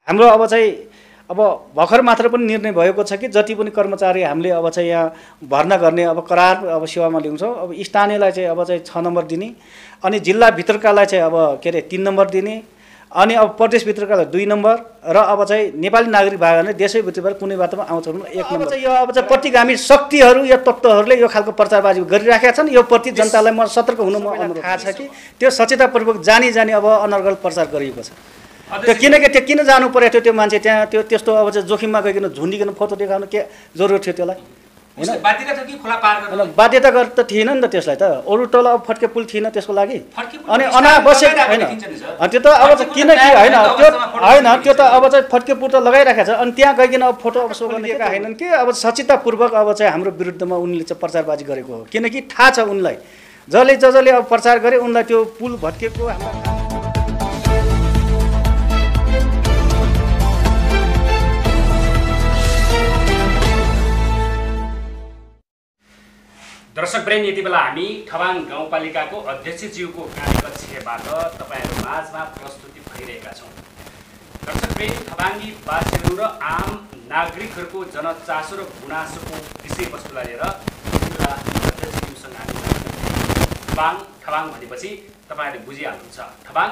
हाम्रो अब भर्खर मात्र पनि निर्णय भएको छ कि जति पनि कर्मचारी हामीले अब चाहिँ यहाँ भर्ना गर्ने अब करार अब सेवामा ल्याउँछौँ। अब स्थानीयलाई चाहिँ अब चाहिँ 6 नम्बर दिने, अनि जिल्लाभित्रकालाई चाहिँ अब के अरे 3 नम्बर दिने, अनि अब प्रदेशभित्रकालाई 2 नम्बर, र अब चाहिँ नेपाली नागरिक भयो भने देशैभित्रबाट कुनै बाटोमा आउँछ भने 1 नम्बर। यो अब चाहिँ प्रतिगामी शक्तिहरू या तत्त्वहरूले यो खालको प्रचारबाजी गरिराखेका छन्। यो प्रति जनतालाई म सतर्क हुनु म अनुरोध थाहा छ कि त्यो सचेततापूर्वक जानी अब अनर्गल प्रचार गरिएको छ। त्यो किनकि त्यो किन जानु पर्यो त्यो मान्छे त्यहाँ त्यो त्यस्तो अब चाहिँ जोखिममा गइकन झुन्डिकन फोटो देखाउनु के जरुरत थियो त्यसलाई? हैन, बाध्यता थियो कि खोला पार गर्न? बाध्यता त थिएन नि त त्यसलाई त। अरू तल अब फड्के पुल थिएन त्यसको लागि। अनि अनावश्यक होइन त्यो त अब चाहिँ किनकि होइन त्यो त अब चाहिँ फड्के पुल त लगाइराखेको छ। अनि त्यहाँ गइकन अब फोटो अब सो गर्ने दिएका होइनन् कि अब सचेततापूर्वक अब चाहिँ हाम्रो विरुद्धमा उनले चाहिँ प्रचारबाजी गरेको हो। किनकि थाहा छ उनलाई, जसले अब प्रचार गरे उनलाई त्यो पुल भत्केको हाम्रो। दर्शकवृन्द, यति बेला हामी ठबाङ गाउँपालिकाको अध्यक्षज्यूको कार्यकक्षबाट तपाईहरु माझमा प्रस्तुति भइरहेका छौं। दर्शकवृन्द, ठबाङ्गी वासीहरू र आम नागरिकहरूको जनचासो र गुनासोको विषयवस्तुलाई लिएर जिल्ला अध्यक्षज्यूसँग हामी ठबाङ भनेपछि तपाईहरुले बुझिहाल्नुहुन्छ। ठबाङ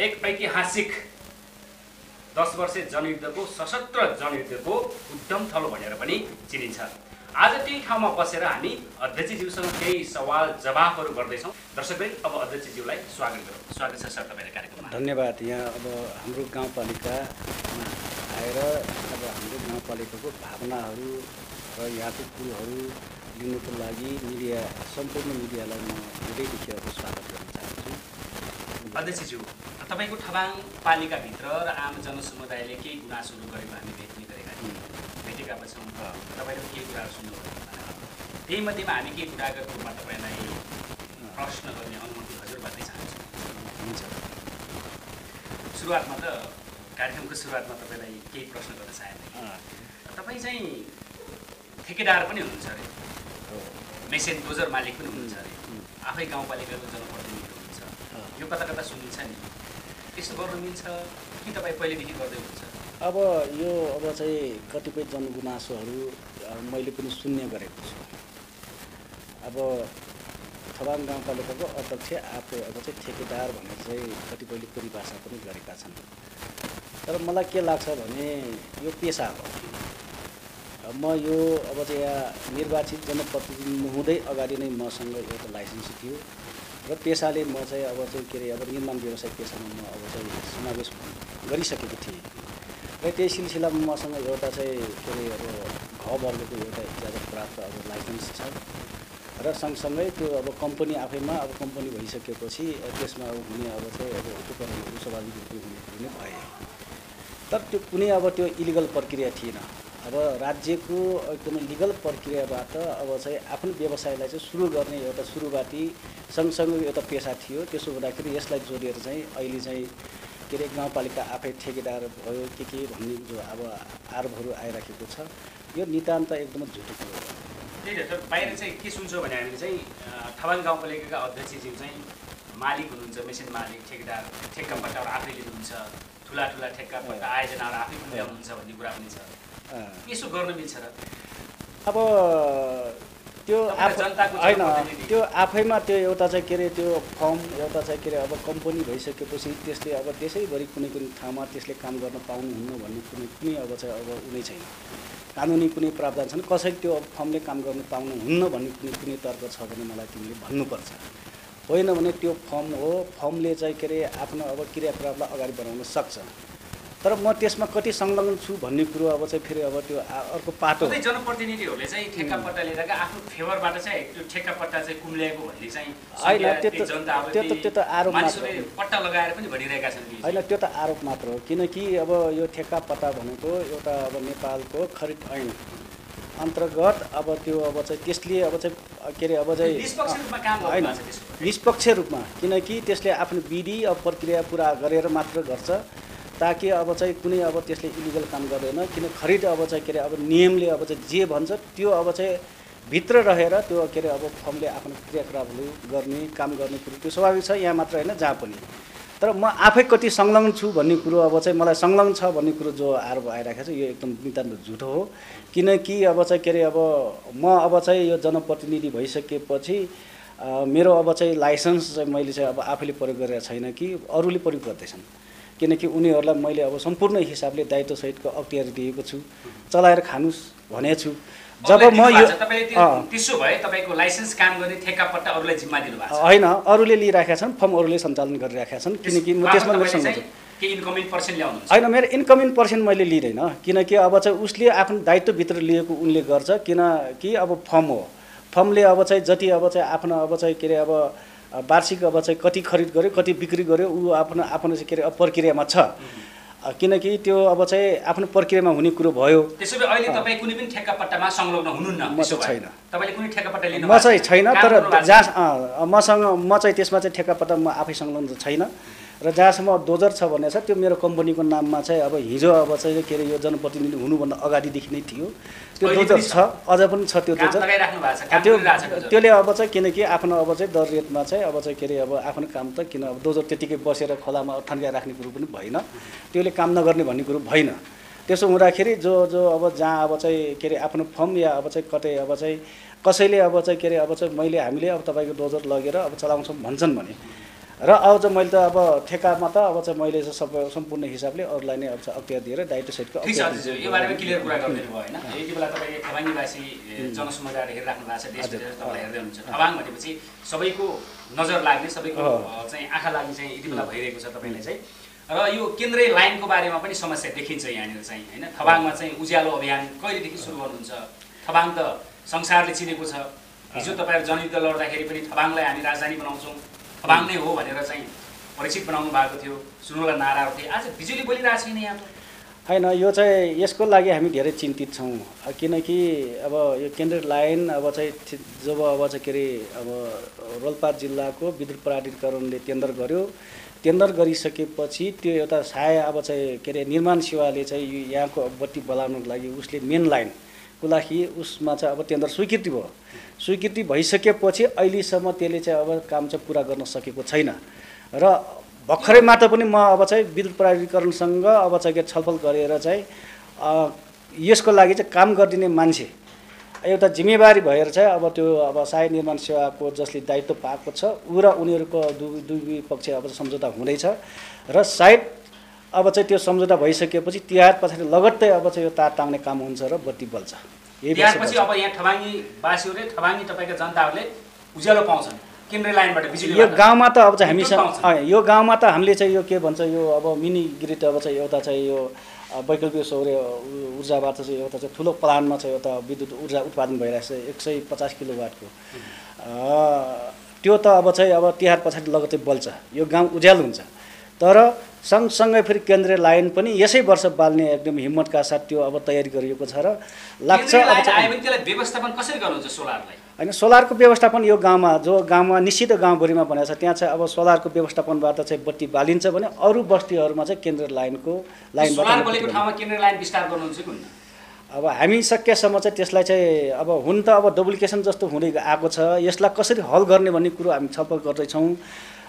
एक ऐतिहासिक 10 वर्षे जनयुद्धको सशस्त्र जनयुद्धको उद्यम थलो भनेर पनि चिनिन्छ। आज त्यही ठाउँमा बसेर हामी अध्यक्षज्यूसँग केही सवाल जवाफहरू गर्दैछौँ। दर्शकवृन्द, अब अध्यक्षज्यूलाई स्वागत गरौँ। स्वागत छ सर तपाईहरुको कार्यक्रममा। धन्यवाद। यहाँ अब हाम्रो गाउँपालिकामा आएर अब हाम्रो गाउँपालिकाको भावनाहरू र यहाँको कुलहरू लिनुको लागि मिडिया सम्पूर्ण मिडियालाई म हृदयदेखि अब स्वागत गर्न चाहन्छु। अध्यक्षज्यू, तपाईको ठबाङ पालिकाभित्र र आम जनसमुदायले केही गुनासोहरू गरेको हामी भेटेका छौँ। तपाईँले केही कुराहरू सुन्नुभयो। त्यही मध्येमा हामी केही कुराको रूपमा तपाईँलाई प्रश्न गर्ने अनुमति हजुरबाटै चाहन्छु। हुन्छ। सुरुवातमा त कार्यक्रमको सुरुवातमा तपाईँलाई केही प्रश्न गर्न चाहेँ। तपाईँ चाहिँ ठेकेदार पनि हुनुहुन्छ अरे, मेसिन डोजर मालिक पनि हुनुहुन्छ अरे, आफै गाउँपालिकाको जनप्रतिनिधि हुनुहुन्छ। यो कता कता सुनिन्छ नि, यस्तो गर्नु मिल्छ कि तपाईँ पहिलेदेखि गर्दै हुनुहुन्छ? अब यो अब चाहिँ कतिपय जनगुनासोहरू मैले पनि सुन्ने गरेको छु। अब ठबाङ गाउँपालिकाको अध्यक्ष आफै अब चाहिँ ठेकेदार भनेर चाहिँ कतिपयले परिभाषा पनि गरेका छन्। तर मलाई के लाग्छ भने यो पेसा हो। म यो अब चाहिँ यहाँ निर्वाचित जनप्रतिनिधि हुँदै अगाडि नै मसँग एउटा लाइसेन्स थियो र पेसाले म चाहिँ अब चाहिँ के अरे अब निर्माण व्यवसाय पेसामा म अब चाहिँ समावेश गरिसकेको थिएँ। र त्यही सिलसिलामा मसँग एउटा चाहिँ के अरे अब घ वर्गको एउटा इजाजत प्राप्त अब लाइसेन्स छ र सँगसँगै त्यो अब कम्पनी आफैमा अब कम्पनी भइसकेपछि त्यसमा अब हुने अब चाहिँ अब उपकरणहरू स्वाभाविक रूपले हुने भए। तर त्यो कुनै अब त्यो इलिगल प्रक्रिया थिएन। अब राज्यको एकदमै लिगल प्रक्रियाबाट अब चाहिँ आफ्नो व्यवसायलाई चाहिँ सुरु गर्ने एउटा सुरुवाती सँगसँगै एउटा पेसा थियो। त्यसो हुँदाखेरि यसलाई जोडेर चाहिँ अहिले चाहिँ के अरे गाउँपालिका आफै ठेकेदार भयो के भन्ने जो अब आरोपहरू आइराखेको छ, यो नितान्त एकदमै झुटो कुरो हो। त्यही त बाहिर चाहिँ के सुन्छौँ भने हामीले चाहिँ ठबाङ गाउँपालिकाका अध्यक्षज्यू चाहिँ मालिक हुनुहुन्छ, मेसिन मालिक, ठेकेदार, ठेक्का पट्टाहरू आफै लिनुहुन्छ, ठुला ठेक्का पट्टा आयोजनाहरू आफै मिलाउनुहुन्छ भन्ने कुरा पनि छ। यसो गर्न मिल्छ र? अब त्यो होइन, त्यो आफैमा त्यो एउटा चाहिँ के अरे त्यो फर्म एउटा चाहिँ के अरे अब कम्पनी भइसकेपछि त्यसले अब देशैभरि कुनै ठाउँमा त्यसले काम गर्न पाउनुहुन्न भन्ने कुनै अब चाहिँ अब उनी छैन। कानुनी कुनै प्रावधान छैन कसैले त्यो फर्मले काम गर्न पाउनुहुन्न भन्ने कुनै तर्क छ भने मलाई तिमीले भन्नुपर्छ। होइन भने त्यो फर्म हो, फर्मले चाहिँ के अरे आफ्नो अब क्रियाकलापलाई अगाडि बढाउन सक्छ। तर म त्यसमा कति संलग्न छु भन्ने कुरो अब चाहिँ फेरि अब त्यो अर्को पाटो। जनप्रतिनिधिहरूले चाहिँ ठेक्का पट्टा लिएर आफ्नो फेभरबाट चाहिँ त्यो ठेक्का पट्टा चाहिँ कुम्ल्याएको भन्ने चाहिँ त्यो त आरोप मात्र पट्टा लगाएर पनि भनिरहेका छन्। होइन, त्यो त आरोप मात्र हो। किनकि अब यो ठेक्का पट्टा भनेको एउटा अब नेपालको खरिद ऐन अन्तर्गत अब त्यो अब चाहिँ त्यसले अब चाहिँ के अरे अब चाहिँ होइन निष्पक्ष रूपमा, किनकि त्यसले आफ्नो विधि अब प्रक्रिया पुरा गरेर मात्र गर्छ ताकि अब चाहिँ कुनै अब त्यसले इलिगल काम गर्दैन। किन खरिद अब चाहिँ के अरे अब नियमले अब चाहिँ जे भन्छ त्यो अब चाहिँ भित्र रहेर त्यो के अरे अब फर्मले आफ्नो क्रियाकलापहरू गर्ने काम गर्ने कुरो त्यो स्वाभाविक छ यहाँ मात्र होइन जहाँ पनि। तर म आफै कति संलग्न छु भन्ने कुरो अब चाहिँ मलाई संलग्न छ भन्ने कुरो जो आरोप आइरहेको छ यो एकदम नितान्त झुटो हो। किनकि अब चाहिँ के अरे अब म अब चाहिँ यो जनप्रतिनिधि भइसकेपछि मेरो अब चाहिँ लाइसेन्स चाहिँ मैले चाहिँ अब आफैले प्रयोग गरेर छैन कि अरूले प्रयोग गर्दैछन्। किनकि उनीहरूलाई मैले अब सम्पूर्ण हिसाबले दायित्वसहितको अख्तियार दिएको छु, चलाएर खानुस् भनेको छु। जब म यो त्यसो भए तपाईको लाइसेन्स काम गर्ने ठेक्कापट्टा अरूलाई जिम्मा दिनुभएको छ? होइन, अरूले लिइराखेका छन्, फर्म अरूले सञ्चालन गरिराखेका छन्। किनकि म त्यसमा मेरो के इन्कमिङ पर्सेन्ट ल्याउनुहुन्छ? होइन, मेरो इन्कमिङ पर्सेन्ट मैले लिँदैन। किनकि अब चाहिँ उसले आफ्नो दायित्वभित्र लिएको उनले गर्छ। किनकि अब फर्म हो, फर्मले अब चाहिँ जति अब चाहिँ आफ्नो अब चाहिँ के अरे अब वार्षिक अब चाहिँ कति खरिद गर्यो कति बिक्री गर्यो ऊ आफ्नो चाहिँ के अरे प्रक्रियामा छ। किनकि त्यो अब चाहिँ आफ्नो प्रक्रियामा हुने कुरो भयो। त्यसो भए अहिले तपाईँ कुनै पनि ठेक्कापट्टामा संलग्न हुनुहुन्न? म चाहिँ छैन। तपाईँले कुनै ठेक्कापट्टा लिनु? म चाहिँ छैन, तर जहाँ म चाहिँ त्यसमा चाहिँ ठेक्कापट्टा म आफै संलग्न छैन। र जहाँसम्म डोजर छ भन्ने छ त्यो मेरो कम्पनीको नाममा चाहिँ अब हिजो अब चाहिँ के अरे यो जनप्रतिनिधि हुनुभन्दा अगाडिदेखि नै थियो त्यो डोजर छ, अझ पनि छ त्यो डोजर। त्यसले अब चाहिँ किनकि आफ्नो अब चाहिँ दर रेटमा चाहिँ अब चाहिँ के अरे अब आफ्नो काम त किन अब डोजर त्यतिकै बसेर खोलामा थन्काएर राख्ने कुरो पनि भएन, त्यसले काम नगर्ने भन्ने कुरो भएन। त्यसो हुँदाखेरि जो अब जहाँ अब चाहिँ के अरे आफ्नो फर्म या अब चाहिँ कतै अब चाहिँ कसैले अब चाहिँ के अरे अब चाहिँ हामीले अब तपाईँको डोजर लगेर अब चलाउँछौँ भन्छन् भने र अब चाहिँ मैले त अब ठेक्कामा त अब चाहिँ मैले सम्पूर्ण हिसाबले अरूलाई नै अब चाहिँ अख्तियार दिएर दायित्वसहितको यो बारेमा क्लियर कुरा गरिदिनु भयो होइन। यति बेला तपाईँले ठबाङीवासी जनसमुदायले हेरिराख्नु भएको छ, देश विदेश तपाईँले हेर्दै हुनुहुन्छ। ठबाङ भनेपछि सबैको नजर लाग्ने, सबैको चाहिँ आँखा लाग्ने चाहिँ यति बेला भइरहेको छ तपाईँले चाहिँ। र यो केन्द्रीय लाइनको बारेमा पनि समस्या देखिन्छ यहाँनिर चाहिँ होइन। ठबाङमा चाहिँ उज्यालो अभियान कहिलेदेखि सुरु गर्नुहुन्छ? ठबाङ त संसारले चिनेको छ। हिजो तपाईँहरू जनयुद्ध लड्दाखेरि पनि ठबाङलाई हामी राजधानी बनाउँछौँ, ठबाङ नै हो भनेर चाहिँ परिचित बनाउनु भएको थियो, सुन्नुलाई नाराहरू थिए। आज बिजुली बोलिरहेको छैन यहाँ त? होइन, यो चाहिँ यसको लागि हामी धेरै चिन्तित छौँ। किनकि अब यो केन्द्रीय लाइन अब चाहिँ जब अब चाहिँ के अरे अब रोल्पा जिल्लाको विद्युत प्राधिकरणले टेन्डर गर्यो, टेन्डर गरिसकेपछि त्यो एउटा सहाय अब चाहिँ के अरे निर्माण सेवाले चाहिँ यहाँको बत्ती बलाउनको लागि उसले मेन लाइनको लागि उसमा चाहिँ अब टेन्डर स्वीकृति भयो। स्वीकृति भइसकेपछि अहिलेसम्म त्यसले चाहिँ अब काम चाहिँ पुरा गर्न सकेको छैन। र भर्खरै मात्र पनि म अब चाहिँ विद्युत प्राधिकरणसँग अब चाहिँ छलफल गरेर चाहिँ यसको लागि चाहिँ काम गरिदिने मान्छे एउटा जिम्मेवारी भएर चाहिँ अब त्यो अब सहायक निर्माण सेवाको जसले दायित्व पाएको छ ऊ र उनीहरूको दुई पक्ष अब सम्झौता हुँदैछ र सायद अब चाहिँ त्यो सम्झौता भइसकेपछि तिहार पछाडि लगत्तै अब चाहिँ यो तार टाङ्ने काम हुन्छ र बत्ती बल्छ। त्यसपछि अब यहाँ ठबाङीवासीहरूले ठबाङी तपाईँका जनताहरूले उज्यालो पाउँछन् केन्द्रीय लाइनबाट बिजुली। यो गाउँमा त अब चाहिँ हामीसँग यो गाउँमा त हामीले चाहिँ यो के भन्छ यो अब मिनी ग्रिड अब चाहिँ एउटा चाहिँ यो वैकल्पिक सौर्य ऊर्जाबाट चाहिँ एउटा चाहिँ ठुलो प्लान्टमा चाहिँ एउटा विद्युत ऊर्जा उत्पादन भइरहेको छ 150 किलोवाटको। त्यो त अब चाहिँ अब तिहार पछाडि लगत्तै बल्छ, यो गाउँ उज्यालो हुन्छ। तर सँगसँगै फेरि केन्द्रीय लाइन पनि यसै वर्ष बाल्ने एकदम हिम्मतका साथ त्यो अब तयारी गरिएको छ र लाग्छ। अब त्यसलाई व्यवस्थापन कसरी गर्नुहुन्छ सोलरलाई? होइन, सोलरको व्यवस्थापन यो गाउँमा जो गाउँमा निश्चित गाउँभरिमा भनेको छ त्यहाँ चाहिँ अब सोलरको व्यवस्थापनबाट चाहिँ बत्ती बालिन्छ भने अरू बस्तीहरूमा चाहिँ केन्द्रीय लाइनको लाइनबाट ठाउँमा केन्द्रीय लाइन विस्तार गर्नुहुन्छ कि हुन्न? अब हामी सकेसम्म चाहिँ त्यसलाई चाहिँ अब हुन त अब डुप्लिकेसन जस्तो हुँदै आएको छ, यसलाई कसरी हल गर्ने भन्ने कुरो हामी छलफल गर्दैछौँ।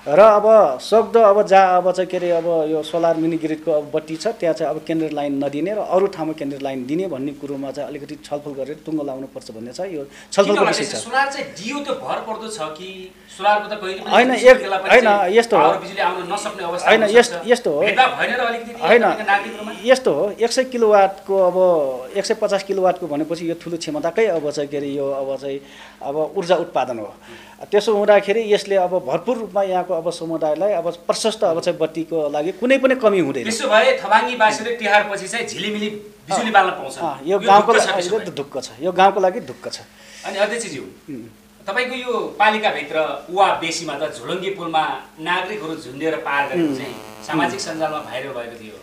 र अब सक्दो अब जहाँ अब चाहिँ के अरे अब यो सोलर मिनी ग्रिडको अब बत्ती छ त्यहाँ चाहिँ अब केन्द्रीय लाइन नदिने र अरू ठाउँमा केन्द्रीय लाइन दिने भन्ने कुरोमा चाहिँ अलिकति छलफल गरेर टुङ्गो लाउनुपर्छ भन्ने छ। यो छलफलको विषय छ। सोलर चाहिँ दियो त भर पर्दो छ कि सोलरको त कहिले पनि होइन यस्तो हो, बिजुली आउन नसक्ने अवस्था होइन यस्तो हो, होइन यस्तो हो 100 किलोवाटको अब 150 किलोवाटको भनेपछि यो ठुलो क्षमताकै अब चाहिँ के अरे यो अब चाहिँ अब ऊर्जा उत्पादन हो। त्यसो हुँदाखेरि यसले अब भरपुर रूपमा यहाँको अब समुदायलाई अब प्रशस्त अब चाहिँ बत्तीको लागि कुनै पनि कमी हुँदैन। त्यसो भए ठबाङीवासीले तिहारपछि चाहिँ झिलिमिली बिजुली बाल्न पाउँछन्। यो गाउँको लागि ढुक्क छ, यो गाउँको लागि ढुक्क छ। अनि अध्यक्षज्यू तपाईँको यो पालिकाभित्र उवा बेसीमा त झोलङ्गी पुलमा नागरिकहरू झुन्डेर पार गरेको चाहिँ सामाजिक सञ्जालमा भाइरल भएको थियो।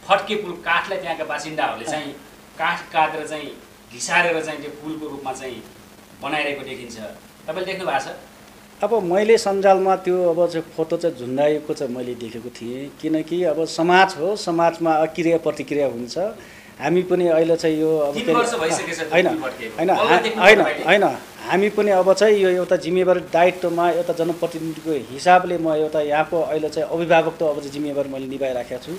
फड्के पुल काठलाई त्यहाँका बासिन्दाहरूले चाहिँ काठ काटेर चाहिँ घिसारेर चाहिँ त्यो पुलको रूपमा चाहिँ बनाइरहेको देखिन्छ, तपाईँले देख्नु भएको छ? अब मैले सञ्जालमा त्यो अब चाहिँ फोटो चाहिँ झुन्डाएको चाहिँ मैले देखेको थिएँ। किनकि अब समाज हो, समाजमा क्रिया प्रतिक्रिया हुन्छ। हामी पनि अहिले चाहिँ यो अब होइन हामी पनि अब चाहिँ यो एउटा जिम्मेवारी दायित्वमा एउटा जनप्रतिनिधिको हिसाबले म एउटा यहाँको अहिले चाहिँ अभिभावक त अब चाहिँ जिम्मेवारी मैले निभाइराखेको छु।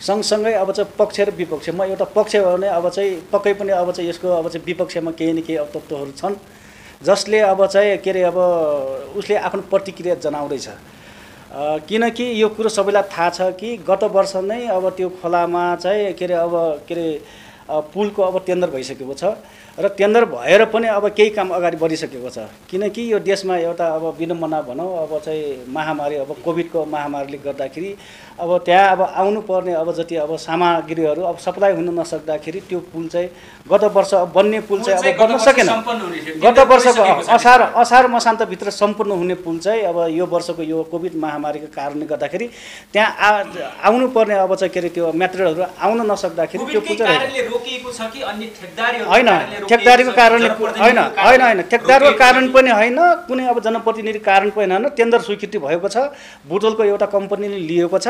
सँगसँगै अब चाहिँ पक्ष र विपक्ष, म एउटा पक्ष हो भने अब चाहिँ पक्कै पनि अब चाहिँ यसको अब चाहिँ विपक्षमा केही न केही अब तत्त्वहरू छन् जसले अब चाहिँ के अरे अब उसले आफ्नो प्रतिक्रिया जनाउँदैछ। किनकि यो कुरो सबैलाई थाहा छ कि गत वर्ष नै अब त्यो खोलामा चाहिँ के अरे पुलको अब टेन्डर भइसकेको छ र टेन्डर भएर पनि अब केही काम अगाडि बढिसकेको छ। किनकि यो देशमा एउटा अब विडम्बना भनौँ अब चाहिँ महामारी अब कोभिडको महामारीले गर्दाखेरि अब त्यहाँ अब आउनुपर्ने अब जति अब सामग्रीहरू अब सप्लाई हुन नसक्दाखेरि त्यो पुल चाहिँ गत वर्ष बन्ने पुल चाहिँ अब बन्न सकेन। गत वर्षको असार मसान्तभित्र सम्पूर्ण हुने पुल चाहिँ अब यो वर्षको यो कोभिड महामारीको कारणले गर्दाखेरि त्यहाँ आउनुपर्ने अब चाहिँ के अरे त्यो मेटेरियलहरू आउन नसक्दाखेरि त्यो पुल होइन ठेकदारीको कारणले होइन ठेकदारको कारण पनि होइन, कुनै अब जनप्रतिनिधि कारण पनि होइन, टेन्डर स्वीकृति भएको छ, बुटोलको एउटा कम्पनीले लिएको छ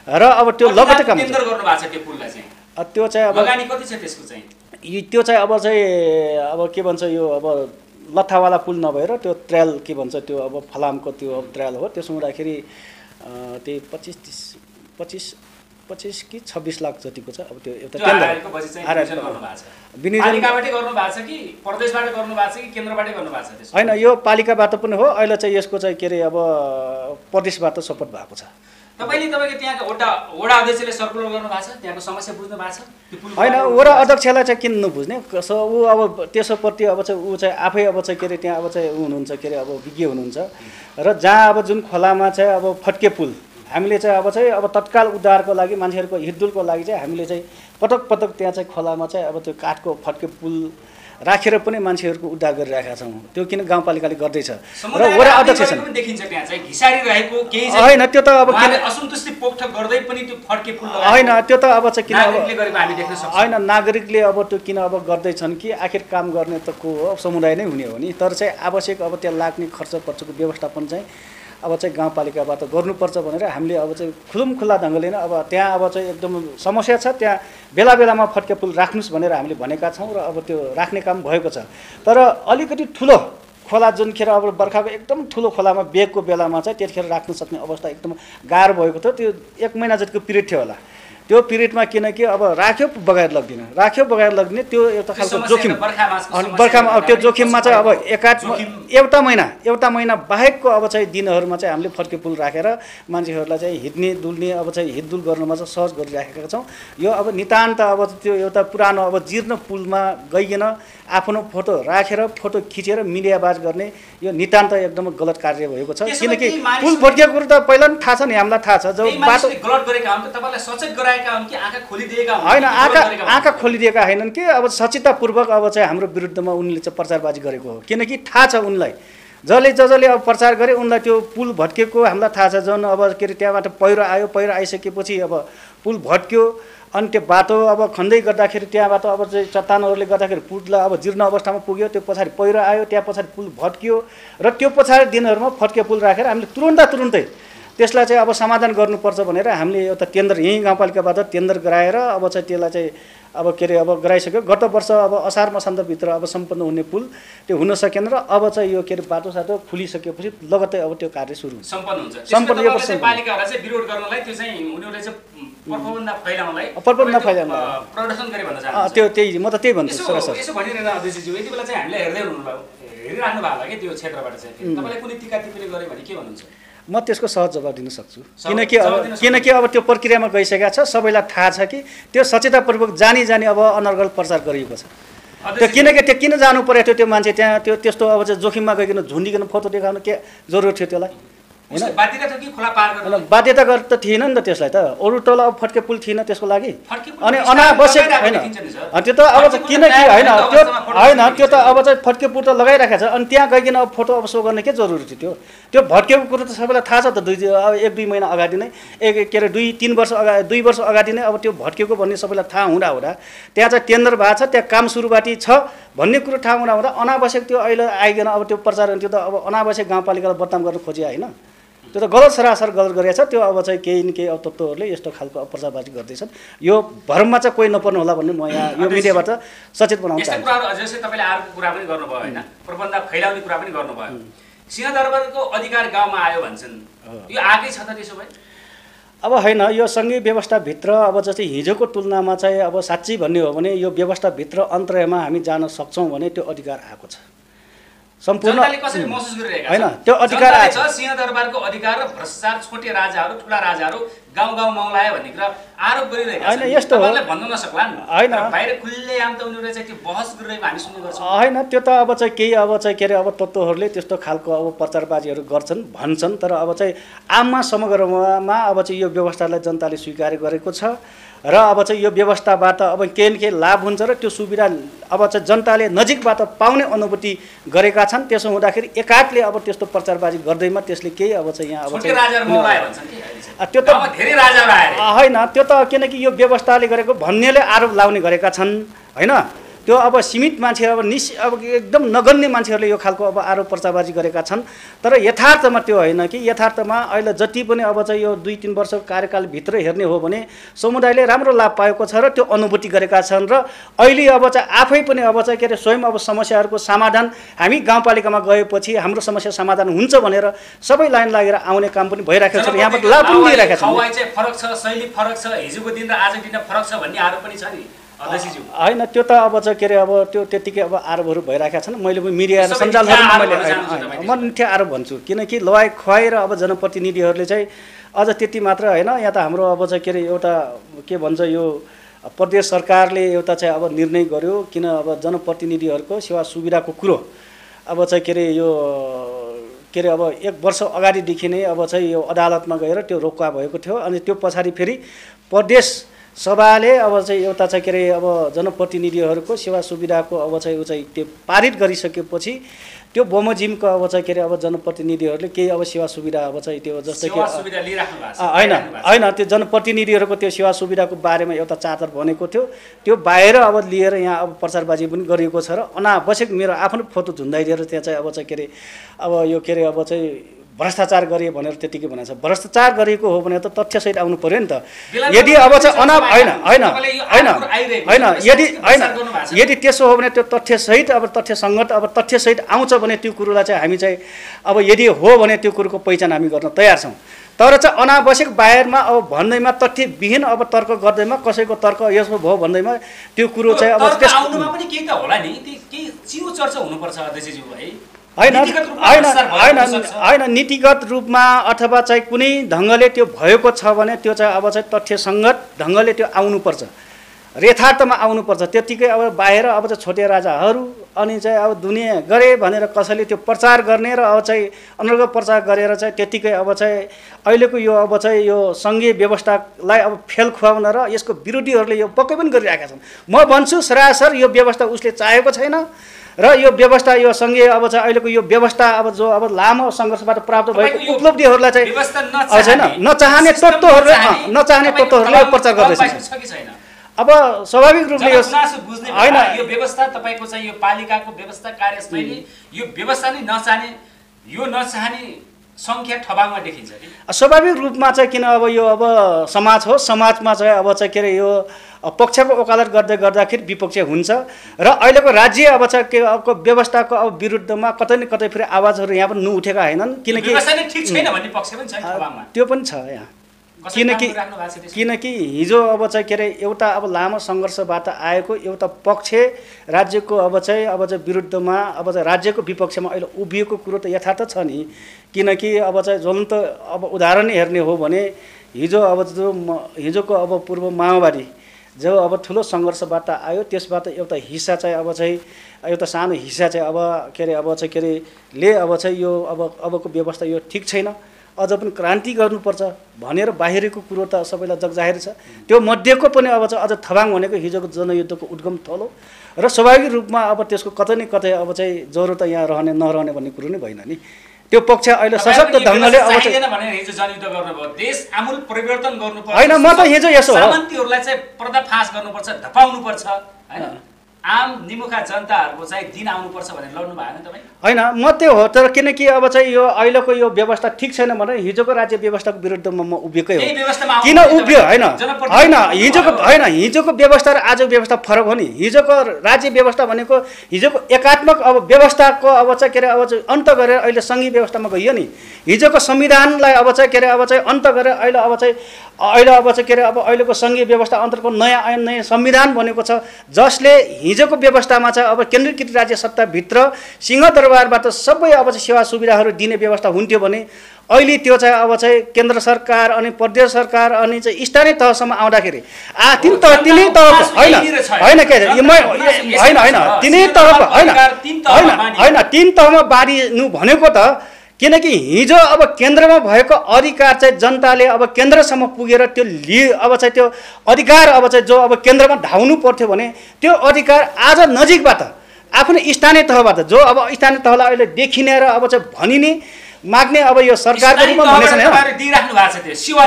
र अब त्यो लगतै काम टेन्डर गर्नु भएको छ त्यो पुललाई चाहिँ। त्यो चाहिँ अब लगानी कति छ त्यसको चाहिँ? त्यो चाहिँ अब चाहिँ अब के भन्छ यो अब लत्थावाला पुल नभएर त्यो ट्रायल के भन्छ त्यो अब फलामको त्यो अब ट्रायल हो। त्यसो हुँदाखेरि त्यही 25 कि 26 लाख जतिको छ। अब त्यो एउटा पालिकाबाटै गर्नु भएको छ कि प्रदेशबाट गर्नु भएको छ कि केन्द्रबाटै गर्नु भएको छ? होइन, यो पालिकाबाट पनि हो। अहिले चाहिँ यसको चाहिँ के अरे अब प्रदेशबाट सपोर्ट भएको छ। तपाईँको त्यहाँको वडा अध्यक्षले सर्कुलर गर्नु भएको छ, त्यहाँको समस्या बुझ्नु भएको छ? होइन, वडा अध्यक्षलाई चाहिँ किन नबुझ्ने, ऊ अब त्यसोप्रति अब चाहिँ ऊ चाहिँ आफै अब चाहिँ के अरे त्यहाँ अब चाहिँ ऊ हुनुहुन्छ के अरे अब विज्ञ हुनुहुन्छ र जहाँ अब जुन खोलामा चाहिँ अब फड्के पुल हामीले चाहिँ अब तत्काल उद्धारको लागि मान्छेहरूको हितडुलको लागि चाहिँ हामीले चाहिँ पटक त्यहाँ चाहिँ खोलामा चाहिँ अब त्यो काठको फड्के पुल राखेर पनि मान्छेहरूको उद्धार गरिरहेका छौँ। त्यो किन गाउँपालिकाले गर्दैछ र वडा अध्यक्ष छन् देखिन्छ त्यहाँ चाहिँ घिसारी रहेको केही होइन, त्यो त अब किन असन्तुष्टि पोख्त गर्दै पनि त्यो फड्के पुल होइन, त्यो त अब चाहिँ किन हामी देख्न सक्छौँ। होइन, नागरिकले अब त्यो किन अब गर्दैछन् कि आखिर काम गर्ने त को हो, समुदाय नै हुने हो नि। तर चाहिँ आवश्यक अब त्यहाँ लाग्ने खर्चको व्यवस्थापन चाहिँ अब चाहिँ गाउँपालिकाबाट गर्नुपर्छ भनेर हामीले अब चाहिँ खुल्ला ढङ्गले नै अब त्यहाँ अब चाहिँ एकदम समस्या छ, त्यहाँ बेलामा फड्के पुल राख्नुहोस् भनेर हामीले भनेका छौँ र अब त्यो राख्ने काम भएको छ। तर अलिकति ठुलो खोला जुनखेर अब बर्खाको एकदम ठुलो खोलामा बेगको बेलामा चाहिँ त्यतिखेर राख्न सक्ने अवस्था एकदम गाह्रो भएको थियो। त्यो 1 महिना जतिको पिरियड थियो होला। त्यो पिरियडमा किनकि अब राख्यो बगाएर लग्दिने त्यो एउटा खालको जोखिम बर्खामा अब त्यो जोखिममा चाहिँ अब एउटा महिना बाहेकको अब चाहिँ दिनहरूमा चाहिँ हामीले फड्के पुल राखेर मान्छेहरूलाई चाहिँ हिँड्ने डुल्ने अब चाहिँ हिँडडुल गर्नमा चाहिँ सहज गरिराखेका छौँ। यो अब नितान्त अब त्यो एउटा पुरानो अब जीर्ण पुलमा गइकन आफ्नो फोटो राखेर फोटो खिचेर मिडियाबाज गर्ने यो नितान्त एकदम गलत कार्य भएको छ। किनकि पुल फड्किएको कुरो त पहिला पनि थाहा छ नि, हामीलाई थाहा छ। जब बाटो गलत गरेका हुन् तपाईलाई सचेत गराएका हुन् कि आँखा खोलिदिएका हुन्? होइन, आँखा खोलिदिएका हैनन् कि अब सचेततापूर्वक अब चाहिँ हाम्रो विरुद्धमा उनले चाहिँ प्रचारबाजी गरेको हो। किनकि थाहा छ उनलाई, जसले अब प्रचार गरे उनलाई त्यो पुल भत्किएको हामीलाई थाहा छ। जुन अब के अरे त्यहाँबाट पहिरो आइसकेपछि अब पुल भत्क्यो, अनि त्यो बाटो अब खन्दै गर्दाखेरि त्यहाँबाट अब चाहिँ चट्टानहरूले गर्दाखेरि पुललाई अब जीर्ण अवस्थामा पुग्यो। त्यो पछाडि पहिरो आयो, त्यहाँ पछाडि पुल भत्कियो र त्यो पछाडि दिनहरूमा फड्के पुल राखेर हामीले तुरुन्तै त्यसलाई चाहिँ अब समाधान गर्नुपर्छ भनेर हामीले एउटा टेन्डर यहीँ गाउँपालिकाबाट टेन्डर गराएर अब चाहिँ त्यसलाई चाहिँ अब के अरे अब गराइसक्यो। गत वर्ष अब असार मसान्तभित्र अब सम्पन्न हुने पुल त्यो हुन सकेन र अब चाहिँ यो के अरे बाटोसाटो खुलिसकेपछि लगत्तै अब त्यो कार्य सुरु सम्पन्न हुन्छ। पालिकाहरूलाई चाहिँ विरोध गर्नलाई त्यो चाहिँ उनीहरूले चाहिँ प्रदर्शन गरे भन्न चाहन्छ। त्यो त्यही म त त्यही भन्छु सर। यसो भनिरहेन अध्यक्षज्यू, यति बेला चाहिँ हामीलाई हेरिराख्नु भएको होला कि त्यो क्षेत्रबाट चाहिँ तपाईँलाई कुनै टिका टिप्पणी गरे भने के भन्नुहुन्छ? म त्यसको सहज जवाब दिन सक्छु। किनकि अब त्यो प्रक्रियामा गइसकेको छ, सबैलाई थाहा छ कि त्यो सचेततापूर्वक जानी अब अनर्गल प्रचार गरिएको छ। त्यो किनकि त्यो किन जानु परेको थियो त्यो मान्छे त्यहाँ त्यो त्यस्तो अब चाहिँ जोखिममा गइकन झुन्डिकन फोटो देखाउनु के जरुरत थियो त्यसलाई? होइन, बाध्यता त थिएन नि त त्यसलाई त। अरू तल अब फड्के पुल थिएन त्यसको लागि। अनि अनावश्यक होइन त्यो त अब किनकि होइन त्यो त अब चाहिँ फड्के पुल त लगाइराखेको छ। अनि त्यहाँ गइकन अब फोटो अब सो गर्ने के जरुरी थियो? त्यो भड्केको कुरो त सबैलाई थाहा छ त। 1-2 महिना अगाडि नै के अरे 2 वर्ष अगाडि नै अब त्यो भड्केको भन्ने सबैलाई थाहा हुँदा त्यहाँ चाहिँ टेन्डर भएको छ, त्यहाँ काम सुरुवाती छ भन्ने कुरो थाहा हुँदा अनावश्यक त्यो अहिले आइकन अब त्यो प्रचार त्यो त अब अनावश्यक गाउँपालिकालाई बदनाम गर्न खोजिया होइन। त्यो त गलत सरासर गलत गरेको छ। त्यो अब चाहिँ केही न केही अब तत्त्वहरूले यस्तो खालको प्रचारबाजी गर्दैछन्। यो भरममा चाहिँ कोही नपर्नु होला भन्ने म यहाँ यो मिडियाबाट सचेत बनाउन चाहन्छु। यस्ता कुराहरू जस्तै तपाईँले अर्को कुरा पनि गर्नुभयो होइन, प्रबन्ध फैलाउने कुरा पनि गर्नुभयो। सिंहदरबारको अधिकार गाउँमा आयो भन्छन्, यो आएकै छ त त्यसो भए? अब होइन, यो सङ्घीय व्यवस्थाभित्र अब जस्तै हिजोको तुलनामा चाहिँ अब साँच्चै भन्ने हो भने यो व्यवस्थाभित्र अन्तर्यमा हामी जान सक्छौँ भने त्यो अधिकार आएको छ सम्पूर्ण। कसरी महसुस गरिरहेका होइन, त्यो अधिकार छ सिंहदरबारको अधिकार र भ्रष्टाचार छोटे राजाहरू ठुला राजाहरू गाउँ गाउँ मौलायो भन्ने कुरा आरोप गरिरहेका छन्। होइन, यस्तो हो भन्नु नसक्ला नि। होइन, बाहिर खुल्लेआम त उनीहरूले चाहिँ त्यो बहस गरिरहेको हामी सुन्ने गर्छौँ। होइन, त्यो त अब चाहिँ केही अब चाहिँ के अरे अब तत्त्वहरूले त्यस्तो खालको अब प्रचारबाजीहरू गर्छन् भन्छन्। तर अब चाहिँ आममा समग्रमा अब चाहिँ यो व्यवस्थालाई जनताले स्वीकार गरेको छ र अब चाहिँ यो व्यवस्थाबाट अब केही न केही लाभ हुन्छ र त्यो सुविधा अब चाहिँ जनताले नजिकबाट पाउने अनुभूति गरेका छन्। त्यसो हुँदाखेरि एकातले अब त्यस्तो प्रचारबाजी गर्दैमा त्यसले केही अब चाहिँ यहाँ अब त्यो त धेरै राजाहरू आए होइन, त्यो त किनकि यो व्यवस्थाले गरेको भन्नेले आरोप लाउने गरेका छन् होइन। त्यो अब सीमित मान्छे अब अब एकदम नगन्य मान्छेहरूले यो खालको अब आरोप प्रचारबाजी गरेका छन्। तर यथार्थमा त्यो होइन कि यथार्थमा अहिले जति पनि अब चाहिँ यो 2-3 वर्षको कार्यकालभित्र हेर्ने हो भने समुदायले राम्रो लाभ पाएको छ र त्यो अनुभूति गरेका छन्। र अहिले अब चाहिँ आफै पनि अब चाहिँ के अरे स्वयं अब समस्याहरूको समाधान हामी गाउँपालिकामा गएपछि हाम्रो समस्या समाधान हुन्छ भनेर सबै लाइन लागेर आउने काम पनि भइरहेको छ र यहाँबाट लाभ पनि लिइरहेका छन्। फरक छ, शैली फरक छ, हिजोको दिन र आजको दिन फरक छ भन्ने आरोप पनि छ नि। होइन, त्यो त अब चाहिँ के अरे अब त्यो त्यतिकै अब आरोपहरू भइरहेका छन्। मैले पनि मिडिया र सञ्जालहरूमा मैले म मिथ्या आरोप भन्छु, किनकि लवाई खुवाएर अब जनप्रतिनिधिहरूले चाहिँ अझ त्यति मात्र होइन। यहाँ त हाम्रो अब चाहिँ के अरे एउटा के भन्छ यो प्रदेश सरकारले एउटा चाहिँ अब निर्णय गर्यो, किन अब जनप्रतिनिधिहरूको सेवा सुविधाको कुरो अब चाहिँ के अरे यो के अरे अब 1 वर्ष अगाडिदेखि नै अब चाहिँ यो अदालतमा गएर त्यो रोक्का भएको थियो। अनि त्यो पछाडि फेरि प्रदेश सभाले अब चाहिँ एउटा चाहिँ के अरे अब जनप्रतिनिधिहरूको सेवा सुविधाको अब चाहिँ त्यो पारित गरिसकेपछि त्यो बमोजिमको अब चाहिँ के अरे अब जनप्रतिनिधिहरूले केही अब सेवा सुविधा अब चाहिँ त्यो जस्तै कि होइन त्यो जनप्रतिनिधिहरूको त्यो सेवा सुविधाको बारेमा एउटा चार्टर बनेको थियो, त्यो बाहिर अब लिएर यहाँ अब प्रचारबाजी पनि गरिएको छ र अनावश्यक मेरो आफ्नो फोटो झुन्डाइदिएर त्यहाँ चाहिँ अब चाहिँ के अरे अब यो के अरे अब चाहिँ भ्रष्टाचार गरियो भनेर त्यतिकै भनेको छ। भ्रष्टाचार गरिएको हो भने त तथ्यसहित आउनु पर्यो नि त। यदि अब चाहिँ यदि त्यसो हो भने त्यो तथ्यसहित अब तथ्यसङ्गत अब तथ्यसहित आउँछ भने त्यो कुरोलाई चाहिँ हामी चाहिँ अब यदि हो भने त्यो कुरोको पहिचान हामी गर्न तयार छौँ। तर चाहिँ अनावश्यक बाहिरमा अब भन्दैमा तथ्यविहीन अब तर्क गर्दैमा कसैको तर्क यसो भयो भन्दैमा त्यो कुरो चाहिँ अब आउनुमा पनि केही त होला नि, केही चियो चर्चा हुनुपर्छ अध्यक्षज्यू भाइ। होइन, नीतिगत रूपमा अथवा चाहिँ कुनै ढङ्गले त्यो भएको छ भने त्यो चाहिँ अब चाहिँ तथ्यसङ्गत ढङ्गले त्यो आउनुपर्छ, यथार्थमा आउनुपर्छ। त्यतिकै अब बाहिर अब चाहिँ छोटे राजाहरू अनि चाहिँ अब दुनियाँ गरे भनेर कसैले त्यो प्रचार गर्ने र अब चाहिँ अनर्गल प्रचार गरेर चाहिँ त्यतिकै अब चाहिँ अहिलेको यो अब चाहिँ यो सङ्घीय व्यवस्थालाई अब फेल खुवाउन र यसको विरोधीहरूले यो पक्कै पनि गरिरहेका छन्। म भन्छु सरासर यो व्यवस्था उसले चाहेको छैन र यो व्यवस्था यो सङ्घीय अब चाहिँ अहिलेको यो व्यवस्था अब जो अब लामो सङ्घर्षबाट प्राप्त भएको उपलब्धिहरूलाई चाहिँ छैन नचाहने तत्त्वहरूले प्रचार गर्दैछन्। अब स्वाभाविक रूपले यो होइन, यो व्यवस्था तपाईँको चाहिँ यो पालिकाको व्यवस्था कार्यशैली यो व्यवस्था नै नचाहने सङ्ख्या ठबाङमा देखिन्छ कि स्वाभाविक रूपमा चाहिँ किन अब यो अब समाज हो, समाजमा चाहिँ अब चाहिँ के अरे यो पक्षको वकालत गर्दै गर्दाखेरि विपक्ष हुन्छ र अहिलेको राज्य अब चाहिँ के अब व्यवस्थाको अब विरुद्धमा कतै न कतै फेरि आवाजहरू यहाँ पनि उठेका होइनन्, किनकि त्यो पनि छ यहाँ। किनकि हिजो अब चाहिँ के अरे एउटा अब लामो सङ्घर्षबाट आएको एउटा पक्ष राज्यको अब चाहिँ विरुद्धमा अब चाहिँ राज्यको विपक्षमा अहिले उभिएको कुरो त यथार्थ छ नि। किनकि अब चाहिँ ज्वलन्त अब उदाहरण हेर्ने हो भने हिजोको अब पूर्व माओवादी जो अब ठुलो सङ्घर्षबाट आयो त्यसबाट एउटा हिस्सा चाहिँ अब चाहिँ एउटा सानो हिस्सा चाहिँ अब के अरे अब चाहिँ के अरे ले अब चाहिँ यो अबको व्यवस्था यो ठिक छैन, अझ पनि क्रान्ति गर्नुपर्छ भनेर बाहिरको कुरो त सबैलाई जगजाहेर छ। त्यो मध्येको पनि अब चाहिँ अझ थबाङ भनेको हिजोको जनयुद्धको उद्गम थलो र स्वाभाविक रूपमा अब त्यसको कतै न कतै अब चाहिँ ज्वरो त यहाँ रहने नरहने भन्ने कुरो नै भएन नि। त्यो पक्ष अहिले सशक्त ढङ्गले अब हिजो जनयुद्ध गर्नुभयो, देश आमूल परिवर्तन गर्नुपर्छ होइन। म त हिजो यसो हो, सामन्तीहरूलाई चाहिँ पर्दाफास गर्नुपर्छ, धपाउनुपर्छ हैन, आम निमुखा जनताहरूको चाहिँ दिन आउनुपर्छ भनेर लड्नु भएन तपाईँ? होइन, म त्यो हो, तर किनकि अब चाहिँ यो अहिलेको यो व्यवस्था ठिक छैन भनेर हिजोको राज्य व्यवस्थाको विरुद्धमा म उभिएकै हो। किन उभियो? होइन, हिजोको व्यवस्था र आजको व्यवस्था फरक हो नि। हिजोको राज्य व्यवस्था भनेको हिजोको एकात्मक अब व्यवस्थाको अब चाहिँ के अरे अब चाहिँ अन्त गरेर अहिले सङ्घीय व्यवस्थामा गइयो नि। हिजोको संविधानलाई अब चाहिँ के अरे अब चाहिँ अन्त गरेर अहिले अब चाहिँ के अरे अब अहिलेको सङ्घीय व्यवस्था अन्तर्गत नयाँ ऐन नयाँ संविधान बनेको छ, जसले हिजोको व्यवस्थामा चाहिँ अब केन्द्रीकृत राज्य सत्ताभित्र सिंहदरबारबाट सबै अब चाहिँ सेवा सुविधाहरू दिने व्यवस्था हुन्थ्यो भने अहिले त्यो चाहिँ अब चाहिँ केन्द्र सरकार अनि प्रदेश सरकार अनि चाहिँ स्थानीय तहसम्म आउँदाखेरि तिनै तहको होइन के अरे तिनै तहको होइन तिन तहमा बाँडिनु भनेको त, किनकि हिजो अब केन्द्रमा भएको अधिकार चाहिँ जनताले अब केन्द्रसम्म पुगेर त्यो अब चाहिँ त्यो अधिकार अब चाहिँ जो अब केन्द्रमा धाउनु पर्थ्यो भने त्यो अधिकार आज नजिकबाट आफ्नो स्थानीय तहबाट जो अब स्थानीय तहलाई अहिले देखिने र अब चाहिँ भनिने माग्ने अब यो सरकारको रूपमा भनेको छैन होइन, सेवा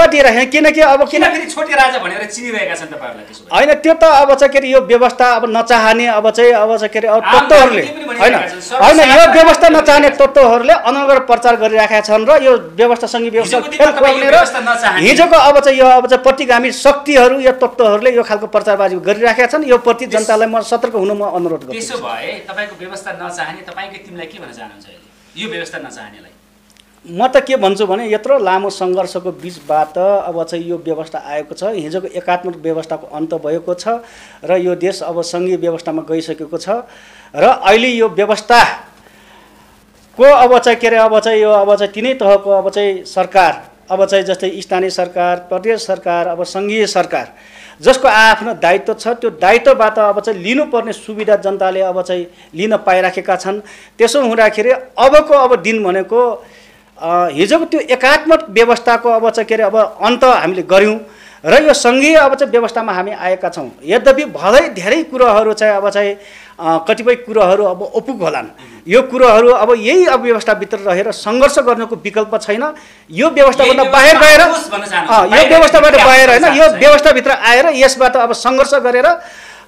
दिइराखेको। किनकि अब किन फेरि छोटे राजा भनेर चिनिरहेका छन् तपाईहरुलाई? त्यसो भए होइन, त्यो त अब चाहिँ के अरे यो व्यवस्था अब नचाहने अब चाहिँ के अरे तत्त्वहरूले होइन यो व्यवस्था नचाहने तत्त्वहरूले अनर्गल प्रचार गरिराखेका छन् र यो व्यवस्था सँगै व्यवस्था फेल खुवाउने र हिजोको अब चाहिँ यो अब चाहिँ प्रतिगामी शक्तिहरू यो तत्त्वहरूले यो खालको प्रचारबाजी गरिराखेका छन्। यो प्रति जनतालाई म सतर्क हुन म अनुरोध गर्छु। त्यसो भए तपाईको व्यवस्था नचाहने तपाईकै टिमलाई के भन्न चाहनुहुन्छ अहिले यो व्यवस्था नचाहनेलाई? म त के भन्छु भने यत्रो लामो सङ्घर्षको बिचबाट अब चाहिँ यो व्यवस्था आएको छ, हिजोको एकात्मक व्यवस्थाको अन्त भएको छ र यो देश अब सङ्घीय व्यवस्थामा गइसकेको छ र अहिले यो व्यवस्थाको अब चाहिँ के अरे अब चाहिँ यो अब चाहिँ तिनै तहको अब चाहिँ सरकार अब चाहिँ जस्तै स्थानीय सरकार, प्रदेश सरकार, अब सङ्घीय सरकार जसको आफ्नो दायित्व छ त्यो दायित्वबाट अब चाहिँ लिनुपर्ने सुविधा जनताले अब चाहिँ लिन पाइराखेका छन्। त्यसो हुँदाखेरि अबको अब दिन भनेको हिजोको त्यो एकात्मक व्यवस्थाको अब चाहिँ के अरे अब अन्त हामीले गऱ्यौँ र यो सङ्घीय अब चाहिँ व्यवस्थामा हामी आएका छौँ। यद्यपि भलै धेरै कुराहरू चाहिँ अब चाहिँ कतिपय कुराहरू अब ओपुग होलान्, यो कुराहरू अब यही अब व्यवस्थाभित्र रहेर सङ्घर्ष गर्नुको विकल्प छैन। यो व्यवस्थाबाट बाहिर गएर यो व्यवस्थाबाट बाहिर होइन यो व्यवस्थाभित्र आएर यसबाट अब सङ्घर्ष गरेर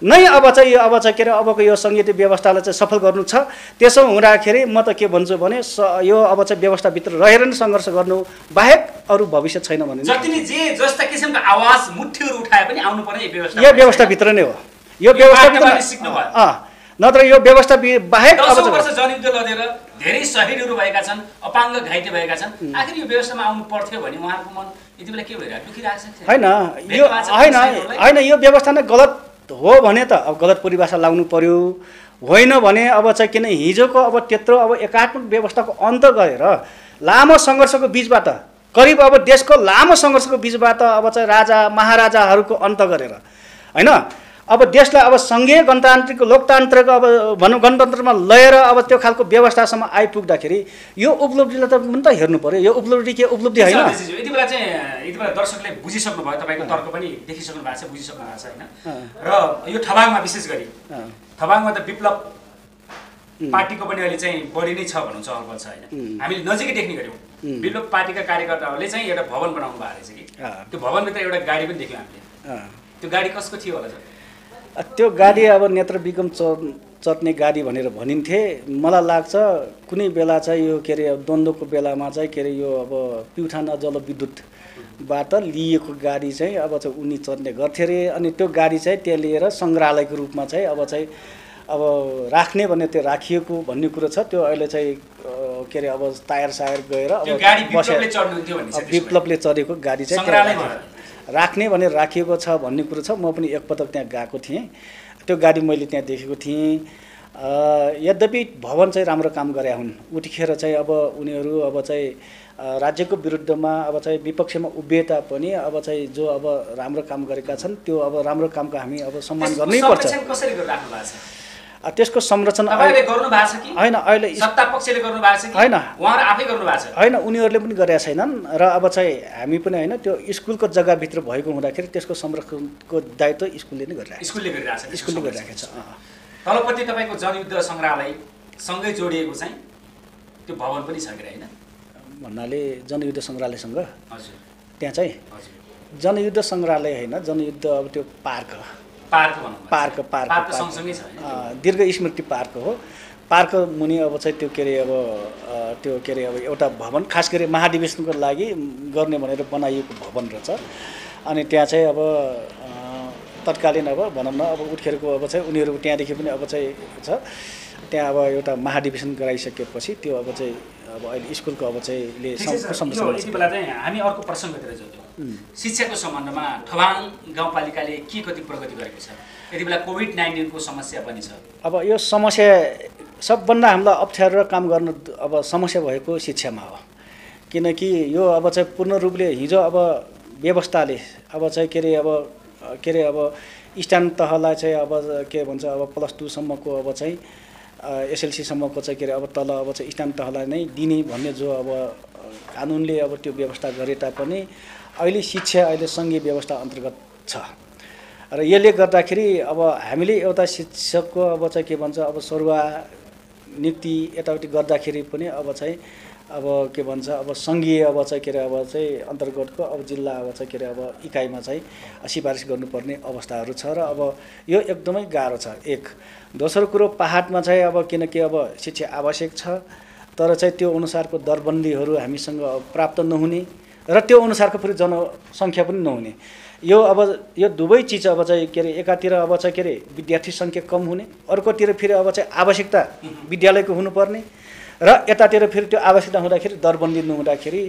नै अब चाहिँ के अरे अबको यो सङ्घीय व्यवस्थालाई चाहिँ सफल गर्नु छ। त्यसो हुँदाखेरि म त के भन्छु भने यो अब चाहिँ व्यवस्थाभित्र रहेर नै सङ्घर्ष गर्नु बाहेक अरू भविष्य छैन भने जतिले जे जस्ता किसिमका आवाज मुठ्ठीहरू उठाए पनि आउनु पर्ने यो व्यवस्थाभित्र नै हो। यो व्यवस्थाभित्र नत्र यो व्यवस्था बाहेक अब वर्ष जनयुद्ध लडेर धेरै शहीदहरू भएका छन्, अपाङ्ग घाइते भएका छन्, आखिर यो व्यवस्थामा आउनु पर्थ्यो भने उहाँहरूको मन यति बेला के भइरहेको दुखिरहेको छ? होइन यो व्यवस्था नै गलत हो भने त अब गलत परिभाषा लाउनु पर्यो, होइन भने अब चाहिँ किन हिजोको अब त्यत्रो अब एकात्मक व्यवस्थाको अन्त गरेर लामो सङ्घर्षको बिचबाट करिब अब देशको लामो सङ्घर्षको बिचबाट अब चाहिँ राजा महाराजाहरूको अन्त गरेर होइन अब देशलाई अब सङ्घीय गणतान्त्रिक लोकतान्त्रिक अब भनौँ गणतन्त्रमा लिएर अब त्यो खालको व्यवस्थासम्म आइपुग्दाखेरि यो उपलब्धिलाई त पनि त हेर्नु पर्यो। यो उपलब्धि के उपलब्धि होइन? यति बेला दर्शकले बुझिसक्नु भयो, तपाईँको तर्क पनि देखिसक्नु भएको छ, बुझिसक्नु भएको छ होइन? र यो ठबाङमा विशेष गरी ठबाङमा त विप्लव पार्टीको पनि अहिले चाहिँ बढी नै छ भनौँ चहलपहल छ होइन? हामीले नजिकै देख्ने गऱ्यौँ विप्लव पार्टीका कार्यकर्ताहरूले चाहिँ एउटा भवन बनाउनु भएको रहेछ कि त्यो भवनभित्र एउटा गाडी पनि देख्यौँ हामीले। त्यो गाडी कसको थियो होला? त्यो गाडी अब नेत्र विगम चट्ने गाडी भनेर भनिन्थे। मलाई लाग्छ कुनै बेला चाहिँ यो के अरे द्वन्द्वको बेलामा चाहिँ के अरे यो अब प्युठान जलविद्युतबाट लिएको गाडी चाहिँ अब चाहिँ उनी चढ्ने गर्थे अरे। अनि त्यो गाडी चाहिँ त्यहाँ लिएर सङ्ग्रहालयको रूपमा चाहिँ अब राख्ने भन्ने त्यो राखिएको भन्ने कुरो छ। त्यो अहिले चाहिँ के अरे अब टायर गएर अब विप्लवले चढेको गाडी चाहिँ राख्ने भनेर राखिएको छ भन्ने कुरो छ। म पनि एकपटक त्यहाँ गएको थिएँ, त्यो गाडी मैले त्यहाँ देखेको थिएँ। यद्यपि भवन चाहिँ राम्रो काम गरे हुन्, उतिखेर चाहिँ अब उनीहरू अब चाहिँ राज्यको विरुद्धमा अब चाहिँ विपक्षमा उभिए तापनि अब चाहिँ जो अब राम्रो काम गरेका छन् त्यो अब राम्रो कामको हामी अब सम्मान गर्नै पर्छ। त्यसको संरक्षण गर्नु भएको छ कि होइन? अहिले सत्ता पक्षले गर्नु भएको छ कि होइन? उहाँहरू आफै गर्नु भएको छ? होइन, उनीहरूले पनि गरेका छैनन् र अब चाहिँ हामी पनि होइन त्यो स्कुलको जग्गाभित्र भएको हुँदाखेरि त्यसको संरक्षणको दायित्व स्कुलले नै गरिरहेको छ। तलपट्टि तपाईँको जनयुद्ध सङ्ग्रहालय सँगै जोडिएको चाहिँ त्यो भवन पनि छ कि होइन? भन्नाले जनयुद्ध सङ्ग्रहालयसँग हजुर त्यहाँ चाहिँ जनयुद्ध सङ्ग्रहालय होइन, जनयुद्ध अब त्यो पार्क पार्क भनौँ पार्क पार्क सँगसँगै छ दीर्घ स्मृति पार्क हो। पार्क मुनि अब चाहिँ त्यो के अरे अब त्यो के अरे अब एउटा भवन खास गरी महाधिवेशनको लागि गर्ने भनेर बनाइएको भवन रहेछ। अनि त्यहाँ चाहिँ अब तत्कालीन अब भनौँ न अब उठखेरको अब चाहिँ उनीहरू त्यहाँदेखि पनि अब चाहिँ छ त्यहाँ अब एउटा महाधिवेशन गराइसकेपछि त्यो अब चाहिँ अब अहिले स्कुलको अब चाहिँ यति बेला चाहिँ हामी अर्को प्रसङ्गतिर जान्छौँ। शिक्षाको सम्बन्धमा ठबाङ गाउँपालिकाले के कति प्रगति गरेको छ? यति बेला कोभिड-19 को समस्या पनि छ। अब यो समस्या सबभन्दा हामीलाई अप्ठ्यारो काम गर्न अब समस्या भएको शिक्षामा हो। किनकि यो अब चाहिँ पूर्ण रूपले हिजो अब व्यवस्थाले अब चाहिँ के अरे अब स्ट्यान्ड तहलाई चाहिँ अब के भन्छ अब +2 सम्मको अब चाहिँ SLC सम्मको चाहिँ के अरे अब तल अब चाहिँ स्ट्यान्ड तहलाई नै दिने भन्ने जो अब कानुनले अब त्यो व्यवस्था गरे तापनि अहिले शिक्षा अहिले सङ्घीय व्यवस्था अन्तर्गत छ र यसले गर्दाखेरि अब हामीले एउटा शिक्षकको अब चाहिँ के भन्छ अब सरुवा नियुक्ति यताउति गर्दाखेरि पनि अब चाहिँ अब के भन्छ अब सङ्घीय अब चाहिँ के अरे अब चाहिँ अन्तर्गतको अब जिल्ला अब चाहिँ के अरे अब इकाइमा चाहिँ सिफारिस गर्नुपर्ने अवस्थाहरू छ र अब यो एकदमै गाह्रो छ। एक दोस्रो कुरो पहाडमा चाहिँ अब किनकि अब शिक्षा आवश्यक छ तर चाहिँ त्यो अनुसारको दरबन्दीहरू हामीसँग प्राप्त नहुने र त्यो अनुसारको फेरि जनसङ्ख्या पनि नहुने। यो अब यो दुवै चिज अब चाहिँ के अरे एकातिर अब चाहिँ के अरे विद्यार्थी सङ्ख्या कम हुने, अर्कोतिर फेरि अब चाहिँ आवश्यकता विद्यालयको हुनुपर्ने र यतातिर फेरि त्यो आवश्यकता हुँदाखेरि दरबन्दी नहुँदाखेरि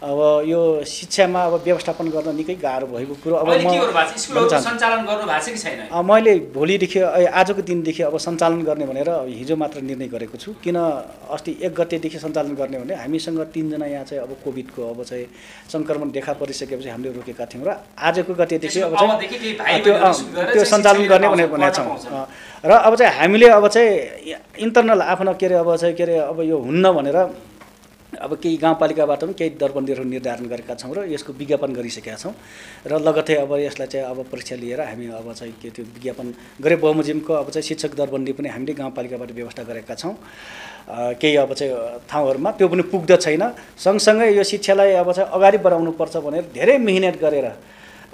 अब यो शिक्षामा अब व्यवस्थापन गर्न निकै गाह्रो भएको कुरो अब सञ्चालन गर्नु भएको छ कि छैन? मैले भोलिदेखि आजको दिनदेखि अब सञ्चालन गर्ने भनेर हिजो मात्र निर्णय गरेको छु। किन अस्ति 1 गतेदेखि सञ्चालन गर्ने भने हामीसँग 3 जना यहाँ चाहिँ अब कोभिडको अब चाहिँ सङ्क्रमण देखा परिसकेपछि हामीले रोकेका थियौँ र आजको गतेदेखि अब चाहिँ त्यो सञ्चालन गर्ने भनेको छौँ। र अब चाहिँ हामीले अब चाहिँ इन्टरनल आफ्नो के अरे अब चाहिँ के अरे अब यो हुन्न भनेर अब केही गाउँपालिकाबाट पनि केही दरबन्दीहरू निर्धारण गरेका छौँ र यसको विज्ञापन गरिसकेका छौँ र लगतै अब यसलाई चाहिँ अब परीक्षा लिएर हामी अब चाहिँ के त्यो विज्ञापन गरे बमोजिमको अब चाहिँ शिक्षक दरबन्दी पनि हामीले गाउँपालिकाबाट व्यवस्था गरेका छौँ। केही अब चाहिँ ठाउँहरूमा त्यो पनि पुग्दैन। सँगसँगै यो शिक्षालाई अब चाहिँ अगाडि बढाउनुपर्छ भनेर धेरै मेहनत गरेर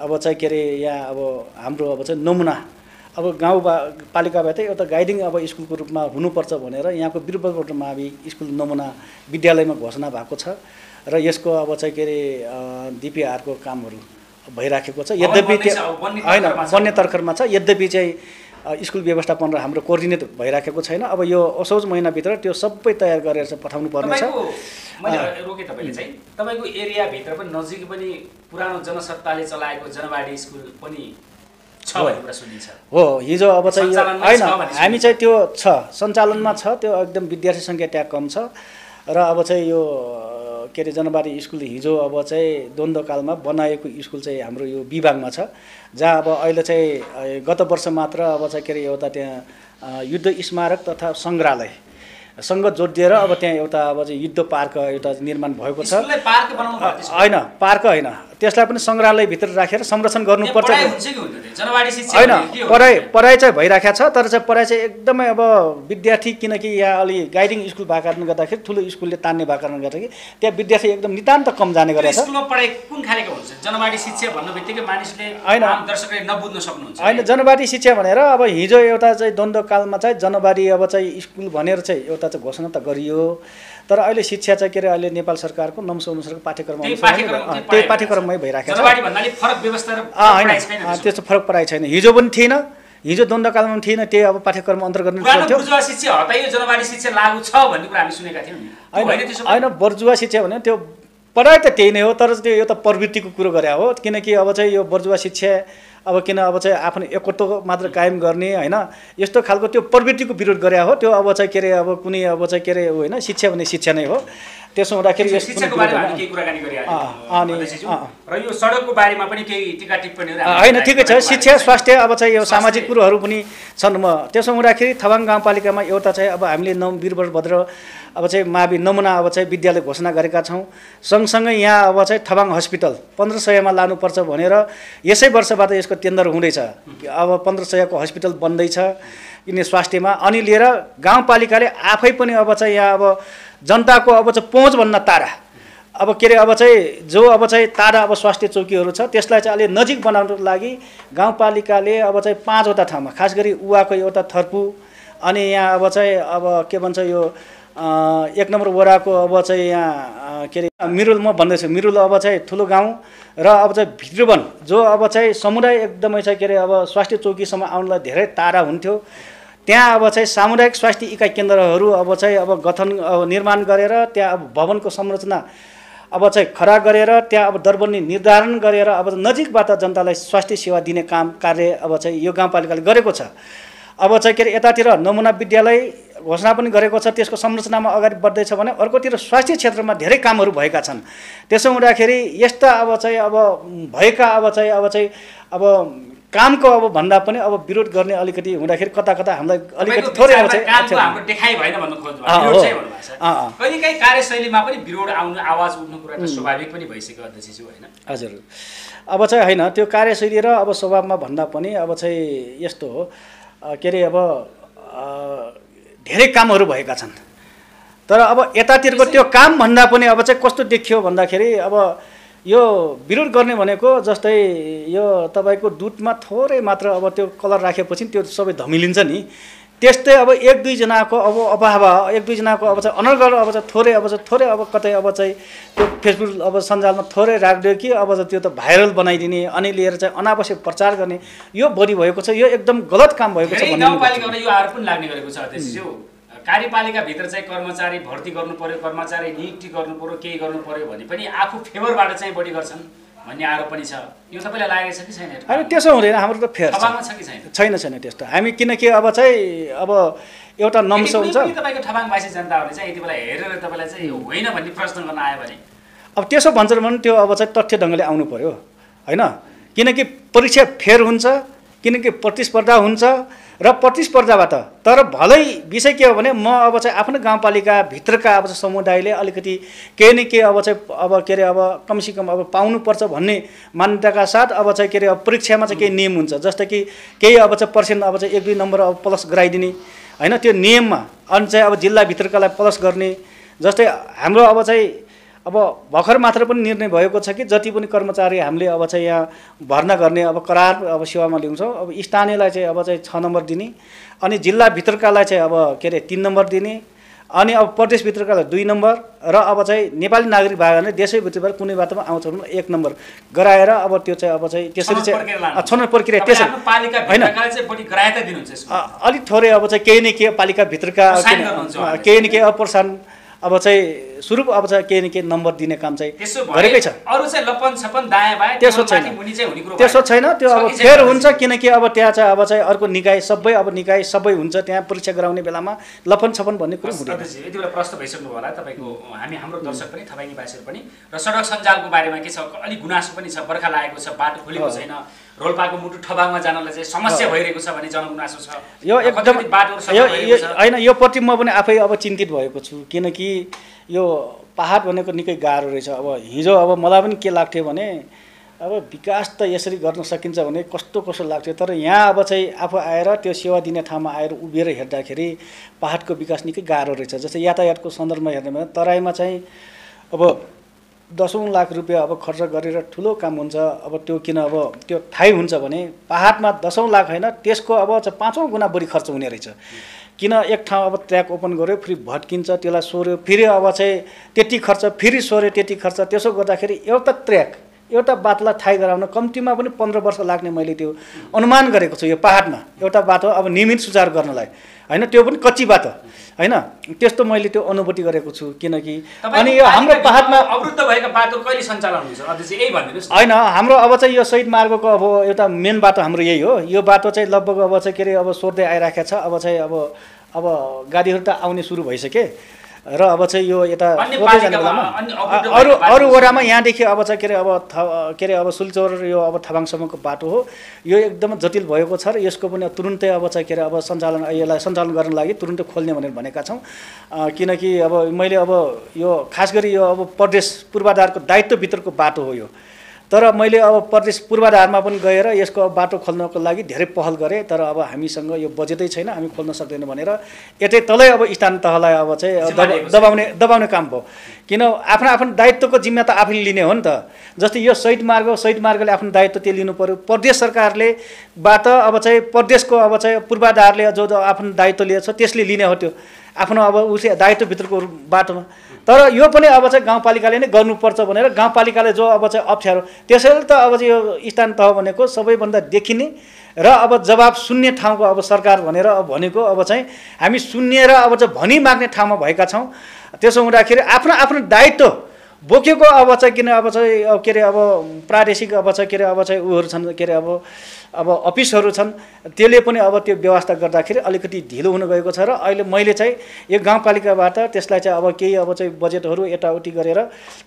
अब चाहिँ के अरे यहाँ अब हाम्रो अब चाहिँ नमुना अब गाउँपालिकाबाटै एउटा गाइडिङ अब स्कुलको रूपमा हुनुपर्छ भनेर यहाँको वीरबहादुर मावि स्कुल नमुना विद्यालयमा घोषणा भएको छ र यसको अब चाहिँ के अरे DPR को कामहरू भइराखेको छ। यद्यपि होइन बन्ने तर्खरमा छ, यद्यपि चाहिँ स्कुल व्यवस्थापन र हाम्रो कोअर्डिनेट भइराखेको छैन। अब यो असोज महिनाभित्र त्यो सबै तयार गरेर चाहिँ पठाउनु पर्नेछ। मैले रोके तपाईँले चाहिँ तपाईँको एरियाभित्र पनि नजिक पनि पुरानो जनसत्ताले चलाएको जनवाडी स्कुल पनि हो। हिजो अब चाहिँ होइन हामी चाहिँ त्यो छ सञ्चालनमा छ, त्यो एकदम विद्यार्थी सङ्ख्या त्यहाँ कम छ र अब चाहिँ यो के अरे जनवारी स्कुल हिजो अब चाहिँ द्वन्द्वकालमा बनाएको स्कुल चाहिँ हाम्रो यो विभागमा छ, जहाँ अब अहिले चाहिँ गत वर्ष मात्र अब चाहिँ के अरे एउटा त्यहाँ युद्ध स्मारक तथा सङ्ग्रहालयसँग जोडिएर अब त्यहाँ एउटा अब चाहिँ युद्ध पार्क एउटा निर्माण भएको छ। होइन पार्क होइन, त्यसलाई पनि सङ्ग्रहालयभित्र राखेर संरक्षण गर्नुपर्छ। होइन पढाइ चाहिँ भइराखेको छ तर चाहिँ पढाइ चाहिँ एकदमै अब विद्यार्थी किनकि यहाँ अलि गाइडिङ स्कुल भएको कारणले गर्दाखेरि ठुलो स्कुलले तान्ने भएको कारणले गर्दाखेरि त्यहाँ विद्यार्थी एकदम नितान्त कम जाने गरेको छ। होइन जनवारी शिक्षा भनेर अब हिजो एउटा चाहिँ द्वन्द्वकालमा चाहिँ जनवारी अब चाहिँ स्कुल भनेर चाहिँ एउटा चाहिँ घोषणा त गरियो तर अहिले शिक्षा चाहिँ के अरे अहिले नेपाल सरकारको नम्सो अनुसारको पाठ्यक्रम त्यही पाठ्यक्रममै भइराखेको छ। होइन त्यस्तो फरक पराइ छैन, हिजो पनि थिएन, हिजो द्वन्द्वकालमा पनि थिएन, त्यही अब पाठ्यक्रम अन्तर्गत होइन। बर्जुवा शिक्षा भने त्यो पढाइ त त्यही नै हो तर त्यो एउटा प्रवृत्तिको कुरो गरे हो। किनकि अब चाहिँ यो बर्जुवा शिक्षा अब किन अब चाहिँ आफ्नो एकत्व मात्र कायम गर्ने होइन यस्तो खालको त्यो प्रवृत्तिको विरोध गरे हो। त्यो अब चाहिँ के अरे अब कुनै अब चाहिँ के अरे होइन शिक्षा भने शिक्षा नै हो। त्यसो हुँदाखेरि होइन ठिकै छ, शिक्षा स्वास्थ्य अब चाहिँ यो सामाजिक कुरोहरू पनि छन्। त्यसो हुँदाखेरि थबाङ गाउँपालिकामा एउटा चाहिँ अब हामीले वीरबहादुर अब चाहिँ मावि नमुना अब चाहिँ विद्यालय घोषणा गरेका छौँ। सँगसँगै यहाँ अब चाहिँ थबाङ हस्पिटल 1500 लानुपर्छ भनेर यसै वर्षबाट यसको टेन्डर हुँदैछ। अब 1500 को हस्पिटल बन्दैछ किन स्वास्थ्यमा अनि लिएर गाउँपालिकाले आफै पनि अब चाहिँ यहाँ अब जनताको अब चाहिँ पहुँचभन्दा टाढा अब के अरे अब चाहिँ जो अब चाहिँ टाढा अब स्वास्थ्य चौकीहरू छ त्यसलाई चाहिँ अलि नजिक बनाउनको लागि गाउँपालिकाले अब चाहिँ 5वटा ठाउँमा खास गरी उवाको एउटा थर्पु अनि यहाँ अब चाहिँ अब के भन्छ यो 1 नम्बर वडाको अब चाहिँ यहाँ के अरे मिरुल म भन्दैछु मिरुल अब चाहिँ ठुलो गाउँ र अब चाहिँ भित्रवन जो अब चाहिँ समुदाय एकदमै चाहिँ के अरे अब स्वास्थ्य चौकीसम्म आउनलाई धेरै टाढा हुन्थ्यो त्यहाँ अब चाहिँ सामुदायिक स्वास्थ्य इकाइ केन्द्रहरू अब चाहिँ अब गठन निर्माण गरेर त्यहाँ अब भवनको संरचना अब चाहिँ खडा गरेर त्यहाँ अब दरबन्दी निर्धारण गरेर अब नजिकबाट जनतालाई स्वास्थ्य सेवा दिने काम कार्य अब चाहिँ यो गाउँपालिकाले गरेको छ। अब चाहिँ के अरे यतातिर नमुना विद्यालय घोषणा पनि गरेको छ त्यसको संरचनामा अगाडि बढ्दैछ भने अर्कोतिर स्वास्थ्य क्षेत्रमा धेरै कामहरू भएका छन्। त्यसो हुँदाखेरि यस्ता अब चाहिँ अब भएका अब चाहिँ कामको अब भन्दा पनि अब विरोध गर्ने अलिकति हुँदाखेरि कता कता हामीलाई अलिकति थोरै अब चाहिँ हाम्रो देखाइ भएन भन्नु खोज्नु भएको छ। कहिलेकाहीँ कार्यशैलीमा पनि विरोध आउनु आवाज उठ्नु कुरा त स्वाभाविक पनि भइसक्यो अध्यक्षज्यू हैन। हजुर अब चाहिँ हैन त्यो कार्यशैली र अब स्वभावमा भन्दा पनि अब चाहिँ यस्तो हो के अरे अब धेरै कामहरू भएका छन् तर अब यतातिरको त्यो काम भन्दा पनि अब चाहिँ कस्तो देखियो भन्दाखेरि अब यो विरोध गर्ने भनेको जस्तै यो तपाईको दुधमा थोरै मात्र अब त्यो कलर राखेपछि त्यो सबै धमिलिन्छ नि त्यस्तै अब 1-2 जनाको अब अभाव 1-2 जनाको अब चाहिँ अनर्गल अब चाहिँ थोरै अब कतै अब चाहिँ त्यो फेसबुक अब सञ्जालमा थोरै राख्दियो कि अब त्यो त भाइरल बनाइदिने अनि लिएर चाहिँ अनावश्यक प्रचार गर्ने यो बढी भएको छ। यो एकदम गलत काम भएको छ भन्ने गाउँपालिकाबाट यो आरोप पनि लाग्ने गरेको छ अध्यक्षज्यू। कार्यपालिका भित्र चाहिँ कर्मचारी भर्ती गर्नु पर्यो कर्मचारी नियुक्ति गर्नु पर्यो केही गर्नु पर्यो भने पनि आफू फेभरबाट चाहिँ बढी गर्छन् भन्ने आरोप पनि छ। यो तपाईलाई लागेको छ कि छैन? हैन त्यसो हुँदैन हाम्रो त फेयर छ कि छैन? छैन त्यस्तो हामी किनकि अब चाहिँ अब एउटा नम्स हुन्छ तपाईको ठबाङवासी जनताहरूले चाहिँ यति बेला हेरेर तपाईलाई चाहिँ होइन भन्ने प्रश्न गर्न आयो भने अब त्यसो भन्छन् भने त्यो अब चाहिँ तथ्य ढङ्गले आउनु पर्यो हैन किनकि परीक्षा फेयर हुन्छ किनकि प्रतिस्पर्धा हुन्छ र प्रतिस्पर्धाबाट तर भलै विषय के हो भने म अब चाहिँ आफ्नो गाउँपालिका भित्रका अब समुदायले अलिकति केही न केही अब चाहिँ अब के अरे अब कमसेकम अब पाउनुपर्छ भन्ने मान्यताका साथ अब चाहिँ के अरे अब परीक्षामा चाहिँ केही नियम हुन्छ जस्तो कि केही अब चाहिँ पर्सेन्ट अब चाहिँ 1-2 नम्बर अब प्लस गराइदिने हैन त्यो नियममा अनि चाहिँ अब जिल्लाभित्रकालाई प्लस गर्ने जस्तै हाम्रो अब चाहिँ अब भर्खर मात्र पनि निर्णय भएको छ कि जति पनि कर्मचारी हामीले अब चाहिँ यहाँ भर्ना गर्ने अब करार अब सेवामा ल्याउँछौँ अब स्थानीयलाई चाहिँ अब चाहिँ 6 नम्बर दिने अनि जिल्लाभित्रकालाई चाहिँ अब के अरे 3 नम्बर दिने अनि अब प्रदेशभित्रकालाई 2 नम्बर र अब चाहिँ नेपाली नागरिक भयो भने देशैभित्रबाट कुनै बाटोमा आउँछ भने 1 नम्बर गराएर अब त्यो चाहिँ अब चाहिँ त्यसरी चाहिँ छनौट प्रक्रिया त्यसरी अलिक थोरै अब चाहिँ केही न केही पालिकाभित्रका केही न केही अब प्रोत्साहन अब चाहिँ स्वरूप अब चाहिँ केही न केही नम्बर दिने काम चाहिँ गरेकै छ। अरु चाहिँ लपन छपन दायाँ बायाँ त्यसो छैन त्यो अब फेयर हुन्छ किनकि अब त्यहाँ चाहिँ अब चाहिँ अर्को निकाय सबै हुन्छ त्यहाँ परीक्षा गराउने बेलामा लपन छपन भन्ने कुरो हुँदैन। यति बेला प्रश्न भइसक्नु होला तपाईको हाम्रो दर्शक पनि ठबाङीवासीहरु पनि र सडक सञ्जालको बारेमा के छ अलि गुनासो पनि छ बर्खा लागेको छ बाटो खोलेको छैन रोल्पाको मुटु ठबाङमा जानलाई चाहिँ समस्या भइरहेको छ भन्ने जनगुनासो छ। यो एकदम हैन यो प्रति म पनि आफै अब चिन्तित भएको छु किनकि यो पहाड भनेको निकै गाह्रो रहेछ। अब हिजो अब मलाई पनि के लाग्थ्यो भने अब विकास त यसरी गर्न सकिन्छ भने कस्तो लाग्थ्यो तर यहाँ अब चाहिँ आफू आएर त्यो सेवा दिने ठाउँमा आएर उभिएर हेर्दाखेरि पहाडको विकास निकै गाह्रो रहेछ। जस्तै यातायातको सन्दर्भमा हेर्ने भने तराईमा चाहिँ अब 10 लाख रुपियाँ अब खर्च गरेर ठुलो काम हुन्छ अब त्यो किन अब त्यो थाहै हुन्छ भने पहाडमा 10 लाख हैन त्यसको अब 5औं गुणा बढी खर्च हुने रहेछ किन एक ठाउँ अब ट्र्याक ओपन गर्यो फेरि भट्किन्छ त्यसलाई सोर्यो फेरि अब चाहिँ त्यति खर्च फेरि सोर्यो त्यति खर्च त्यसो गर्दाखेरि एउटा बाटोलाई थाहै गराउन कम्तीमा पनि 15 वर्ष लाग्ने मैले त्यो अनुमान गरेको छु। यो पहाडमा एउटा बाटो अब नियमित सुचारू गर्नलाई हैन त्यो पनि कच्ची बाटो हैन त्यस्तो मैले त्यो अनुभूति गरेको छु किनकि अनि यो हाम्रो पहाडमा अवरुद्ध भएका बाटो कहिले सञ्चालन हुन्छ अझै यही भनिदिनुस्। हैन हाम्रो अब चाहिँ यो शहीद मार्गको अब एउटा मेन बाटो हाम्रो यही हो। यो बाटो चाहिँ लगभग अब चाहिँ के अरे अब सोर्दै आइराखेको छ अब चाहिँ अब गाडीहरू त आउने सुरु भइसके र अब चाहिँ यो यता अरू वडामा यहाँदेखि अब चाहिँ के अरे अब सुलचौर यो अब थाबाङसम्मको बाटो हो यो एकदम जटिल भएको छ र यसको पनि तुरुन्तै अब चाहिँ के अरे अब यसलाई सञ्चालन गर्न लागि तुरुन्तै खोल्ने भनेर भनेका छौँ किनकि अब मैले अब यो खास गरी यो अब प्रदेश पूर्वाधारको दायित्वभित्रको बाटो हो यो तर मैले अब प्रदेश पूर्वाधारमा पनि गएर यसको बाटो खोल्नको लागि धेरै पहल गरेँ, तर अब हामीसँग यो बजेटै छैन, हामी खोल्न सक्दैन भनेर यतै तलै अब स्थानीय तहलाई अब चाहिँ दबाउने काम भयो। किन आफ्नो आफ्नो दायित्वको जिम्मा त आफैले लिने हो नि त। जस्तै यो शहीद मार्गले आफ्नो दायित्व त्यो लिनु पर्यो। प्रदेश सरकारले बाट अब चाहिँ प्रदेशको अब चाहिँ पूर्वाधारले जो आफ्नो दायित्व लिएको छ त्यसले लिने हो त्यो आफ्नो अब उसले दायित्वभित्रको बाटोमा। तर यो पनि अब चाहिँ गाउँपालिकाले नै गर्नुपर्छ भनेर गाउँपालिकाले जो अब चाहिँ अप्ठ्यारो, त्यसैले त अब चाहिँ यो स्थानीय तह भनेको सबैभन्दा देखिने र अब जवाब सुन्ने ठाउँको अब सरकार भनेर अब भनेको अब चाहिँ हामी सुन्ने र अब चाहिँ भनी माग्ने ठाउँमा भएका छौँ। त्यसो हुँदाखेरि आफ्नो आफ्नो दायित्व बोकेको अब चाहिँ किन अब चाहिँ के अरे अब प्रादेशिक अब चाहिँ के अरे अब चाहिँ उहरू छन्, के अरे अब अफिसहरू छन्, त्यसले पनि अब त्यो व्यवस्था गर्दाखेरि अलिकति ढिलो हुन गएको छ। र अहिले मैले चाहिँ यो गाउँपालिकाबाट त्यसलाई चाहिँ अब केही अब चाहिँ बजेटहरू यताउति गरेर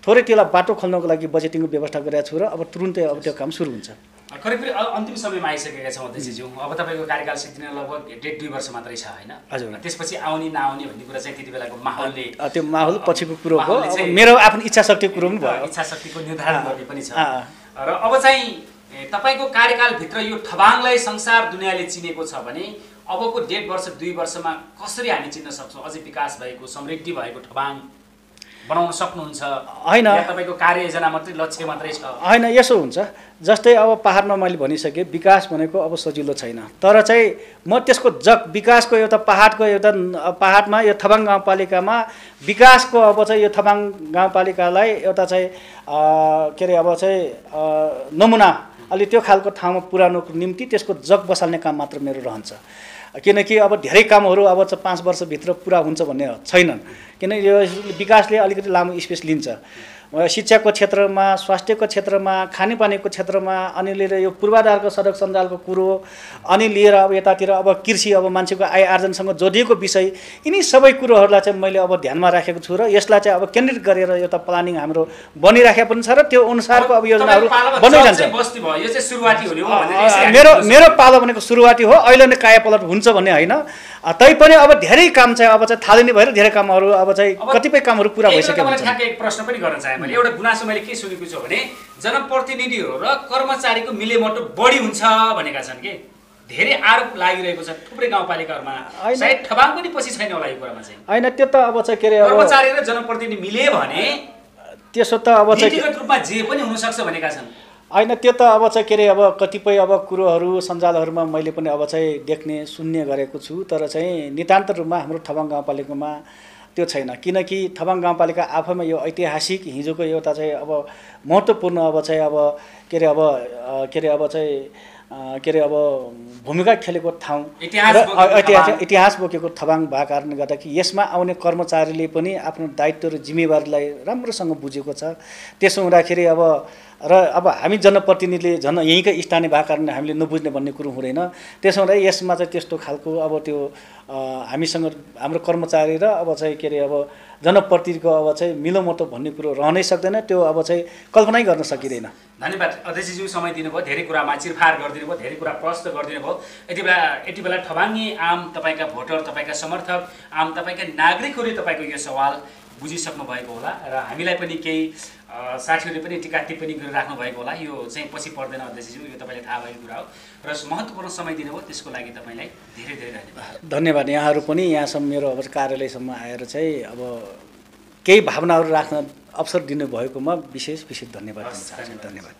थोरै त्यसलाई बाटो खोल्नको लागि बजेटिङको व्यवस्था गरेको छु र अब तुरुन्तै अब त्यो काम सुरु हुन्छ। करिब अन्तिम समयमा आइसकेका छौँ अध्यक्षज्यू। अब तपाईँको कार्यकाल सिद्धिन लगभग 1.5-2 वर्ष मात्रै छ होइन? हजुर। त्यसपछि आउने नआउने भन्ने कुरा चाहिँ त्यति बेलाको माहौलले, त्यो माहौल पछिको कुरो हो, मेरो आफ्नो इच्छा शक्तिको कुरो पनि भयो, इच्छा शक्तिको निर्धारण गर्ने पनि छ। र अब चाहिँ तपाईँको कार्यकालभित्र यो ठबाङलाई संसार दुनियाँले चिनेको छ भने अबको 1.5 वर्ष 2 वर्षमा कसरी हामी चिन्न सक्छौँ अझै विकास भएको समृद्धि भएको ठबाङ बनाउन सक्नुहुन्छ? होइन, तपाईँको कार्ययोजना मात्रै लक्ष्य मात्रै छ? होइन, यसो हुन्छ। जस्तै अब पहाडमा मैले भनिसकेँ विकास भनेको अब सजिलो छैन, तर चाहिँ म त्यसको विकासको एउटा पहाडमा यो थबाङ गाउँपालिकामा विकासको अब चाहिँ यो थबाङ गाउँपालिकालाई एउटा चाहिँ के अरे अब चाहिँ नमुना अलि त्यो खालको ठाउँमा पुर्याउनको निम्ति त्यसको जग बसाल्ने काम मात्र मेरो रहन्छ। किनकि अब धेरै कामहरू अब 5 वर्षभित्र पुरा हुन्छ भन्ने छैनन्, किन यो विकासले अलिकति लामो स्पेस लिन्छ। शिक्षाको क्षेत्रमा, स्वास्थ्यको क्षेत्रमा, खानेपानीको क्षेत्रमा, अनि लिएर यो पूर्वाधारको सडक सञ्जालको कुरो, अनि लिएर अब यतातिर अब कृषि, अब मान्छेको आय आर्जनसँग जोडिएको विषय, यिनी सबै कुरोहरूलाई चाहिँ मैले अब ध्यानमा राखेको छु र यसलाई चाहिँ अब केन्द्रित गरेर एउटा प्लानिङ हाम्रो बनिराखेको पनि छ र त्यो अनुसारको अब योजनाहरू बन्दै जान्छ। मेरो पालो भनेको सुरुवाती हो, अहिले नै कायापलट हुन्छ भन्ने होइन। तैपनि अब धेरै काम चाहिँ अब चाहिँ थालनी भएर धेरै कामहरू अब चाहिँ कतिपय कामहरू पुरा भइसकेको हुन्छ। एक प्रश्न पनि गर्न चाहे मैले, एउटा गुनासो मैले के सुनेको छु भने जनप्रतिनिधिहरू र कर्मचारीको मिलेमतो बढी हुन्छ भनेका छन् कि धेरै आरोप लागिरहेको छ थुप्रै गाउँपालिकाहरूमा। सायद ठबाङ पनि पछि छैन होला यो कुरामा चाहिँ? होइन, त्यो त अब चाहिँ के अरे कर्मचारी र जनप्रतिनिधि मिले भने त्यसो त अब चाहिँ व्यक्तिगत रूपमा जे पनि हुन सक्छ भनेका छन्। होइन, त्यो त अब चाहिँ के अरे अब कतिपय अब कुरोहरू सञ्जालहरूमा मैले पनि अब चाहिँ देख्ने सुन्ने गरेको छु, तर चाहिँ नितान्त रूपमा हाम्रो थबाङ गाउँपालिकामा त्यो छैन। किनकि थबाङ गाउँपालिका आफैमा यो ऐतिहासिक हिजोको एउटा चाहिँ अब महत्त्वपूर्ण अब चाहिँ अब के अरे अब भूमिका खेलेको ठाउँ, इतिहास बोकेको थबाङ भएको कारणले गर्दा कि यसमा आउने कर्मचारीले पनि आफ्नो दायित्व र जिम्मेवारीलाई राम्रोसँग बुझेको छ। त्यसो हुँदाखेरि अब हामी जनप्रतिनिधिले झन् यहीँकै स्थानीय भएको कारणले हामीले नबुझ्ने भन्ने कुरो हुँदैन। त्यसो हुँदा यसमा चाहिँ त्यस्तो खालको अब त्यो हामीसँग हाम्रो कर्मचारी र अब चाहिँ के अरे अब जनप्रतिनिधिको अब चाहिँ मिलोमतो भन्ने कुरो रहनै सक्दैन, त्यो अब चाहिँ कल्पनै गर्न सकिँदैन। धन्यवाद अध्यक्षज्यू, समय दिनुभयो, धेरै कुरामा चिरफार गरिदिनु भयो, धेरै कुरा प्रश्न गरिदिनु भयो। यति बेला ठबाङ्गे आम तपाईँका भोटर, तपाईँका समर्थक, आम तपाईँका नागरिकहरूले तपाईँको यो सवाल बुझिसक्नु भएको होला र हामीलाई पनि केही साथीहरूले पनि टिका टिप्पणी गरिराख्नु भएको होला। यो चाहिँ पछि पर्दैन अध्यक्षज्यू, यो तपाईँलाई थाहा भएको कुरा हो र महत्त्वपूर्ण समय दिनुभयो, त्यसको लागि तपाईँलाई धेरै धेरै धन्यवाद। धन्यवाद। यहाँहरू पनि यहाँसम्म मेरो अब कार्यालयसम्म आएर चाहिँ अब केही भावनाहरू राख्न अवसर दिनुभएकोमा विशेष धन्यवाद दिन चाहन्छु। धन्यवाद।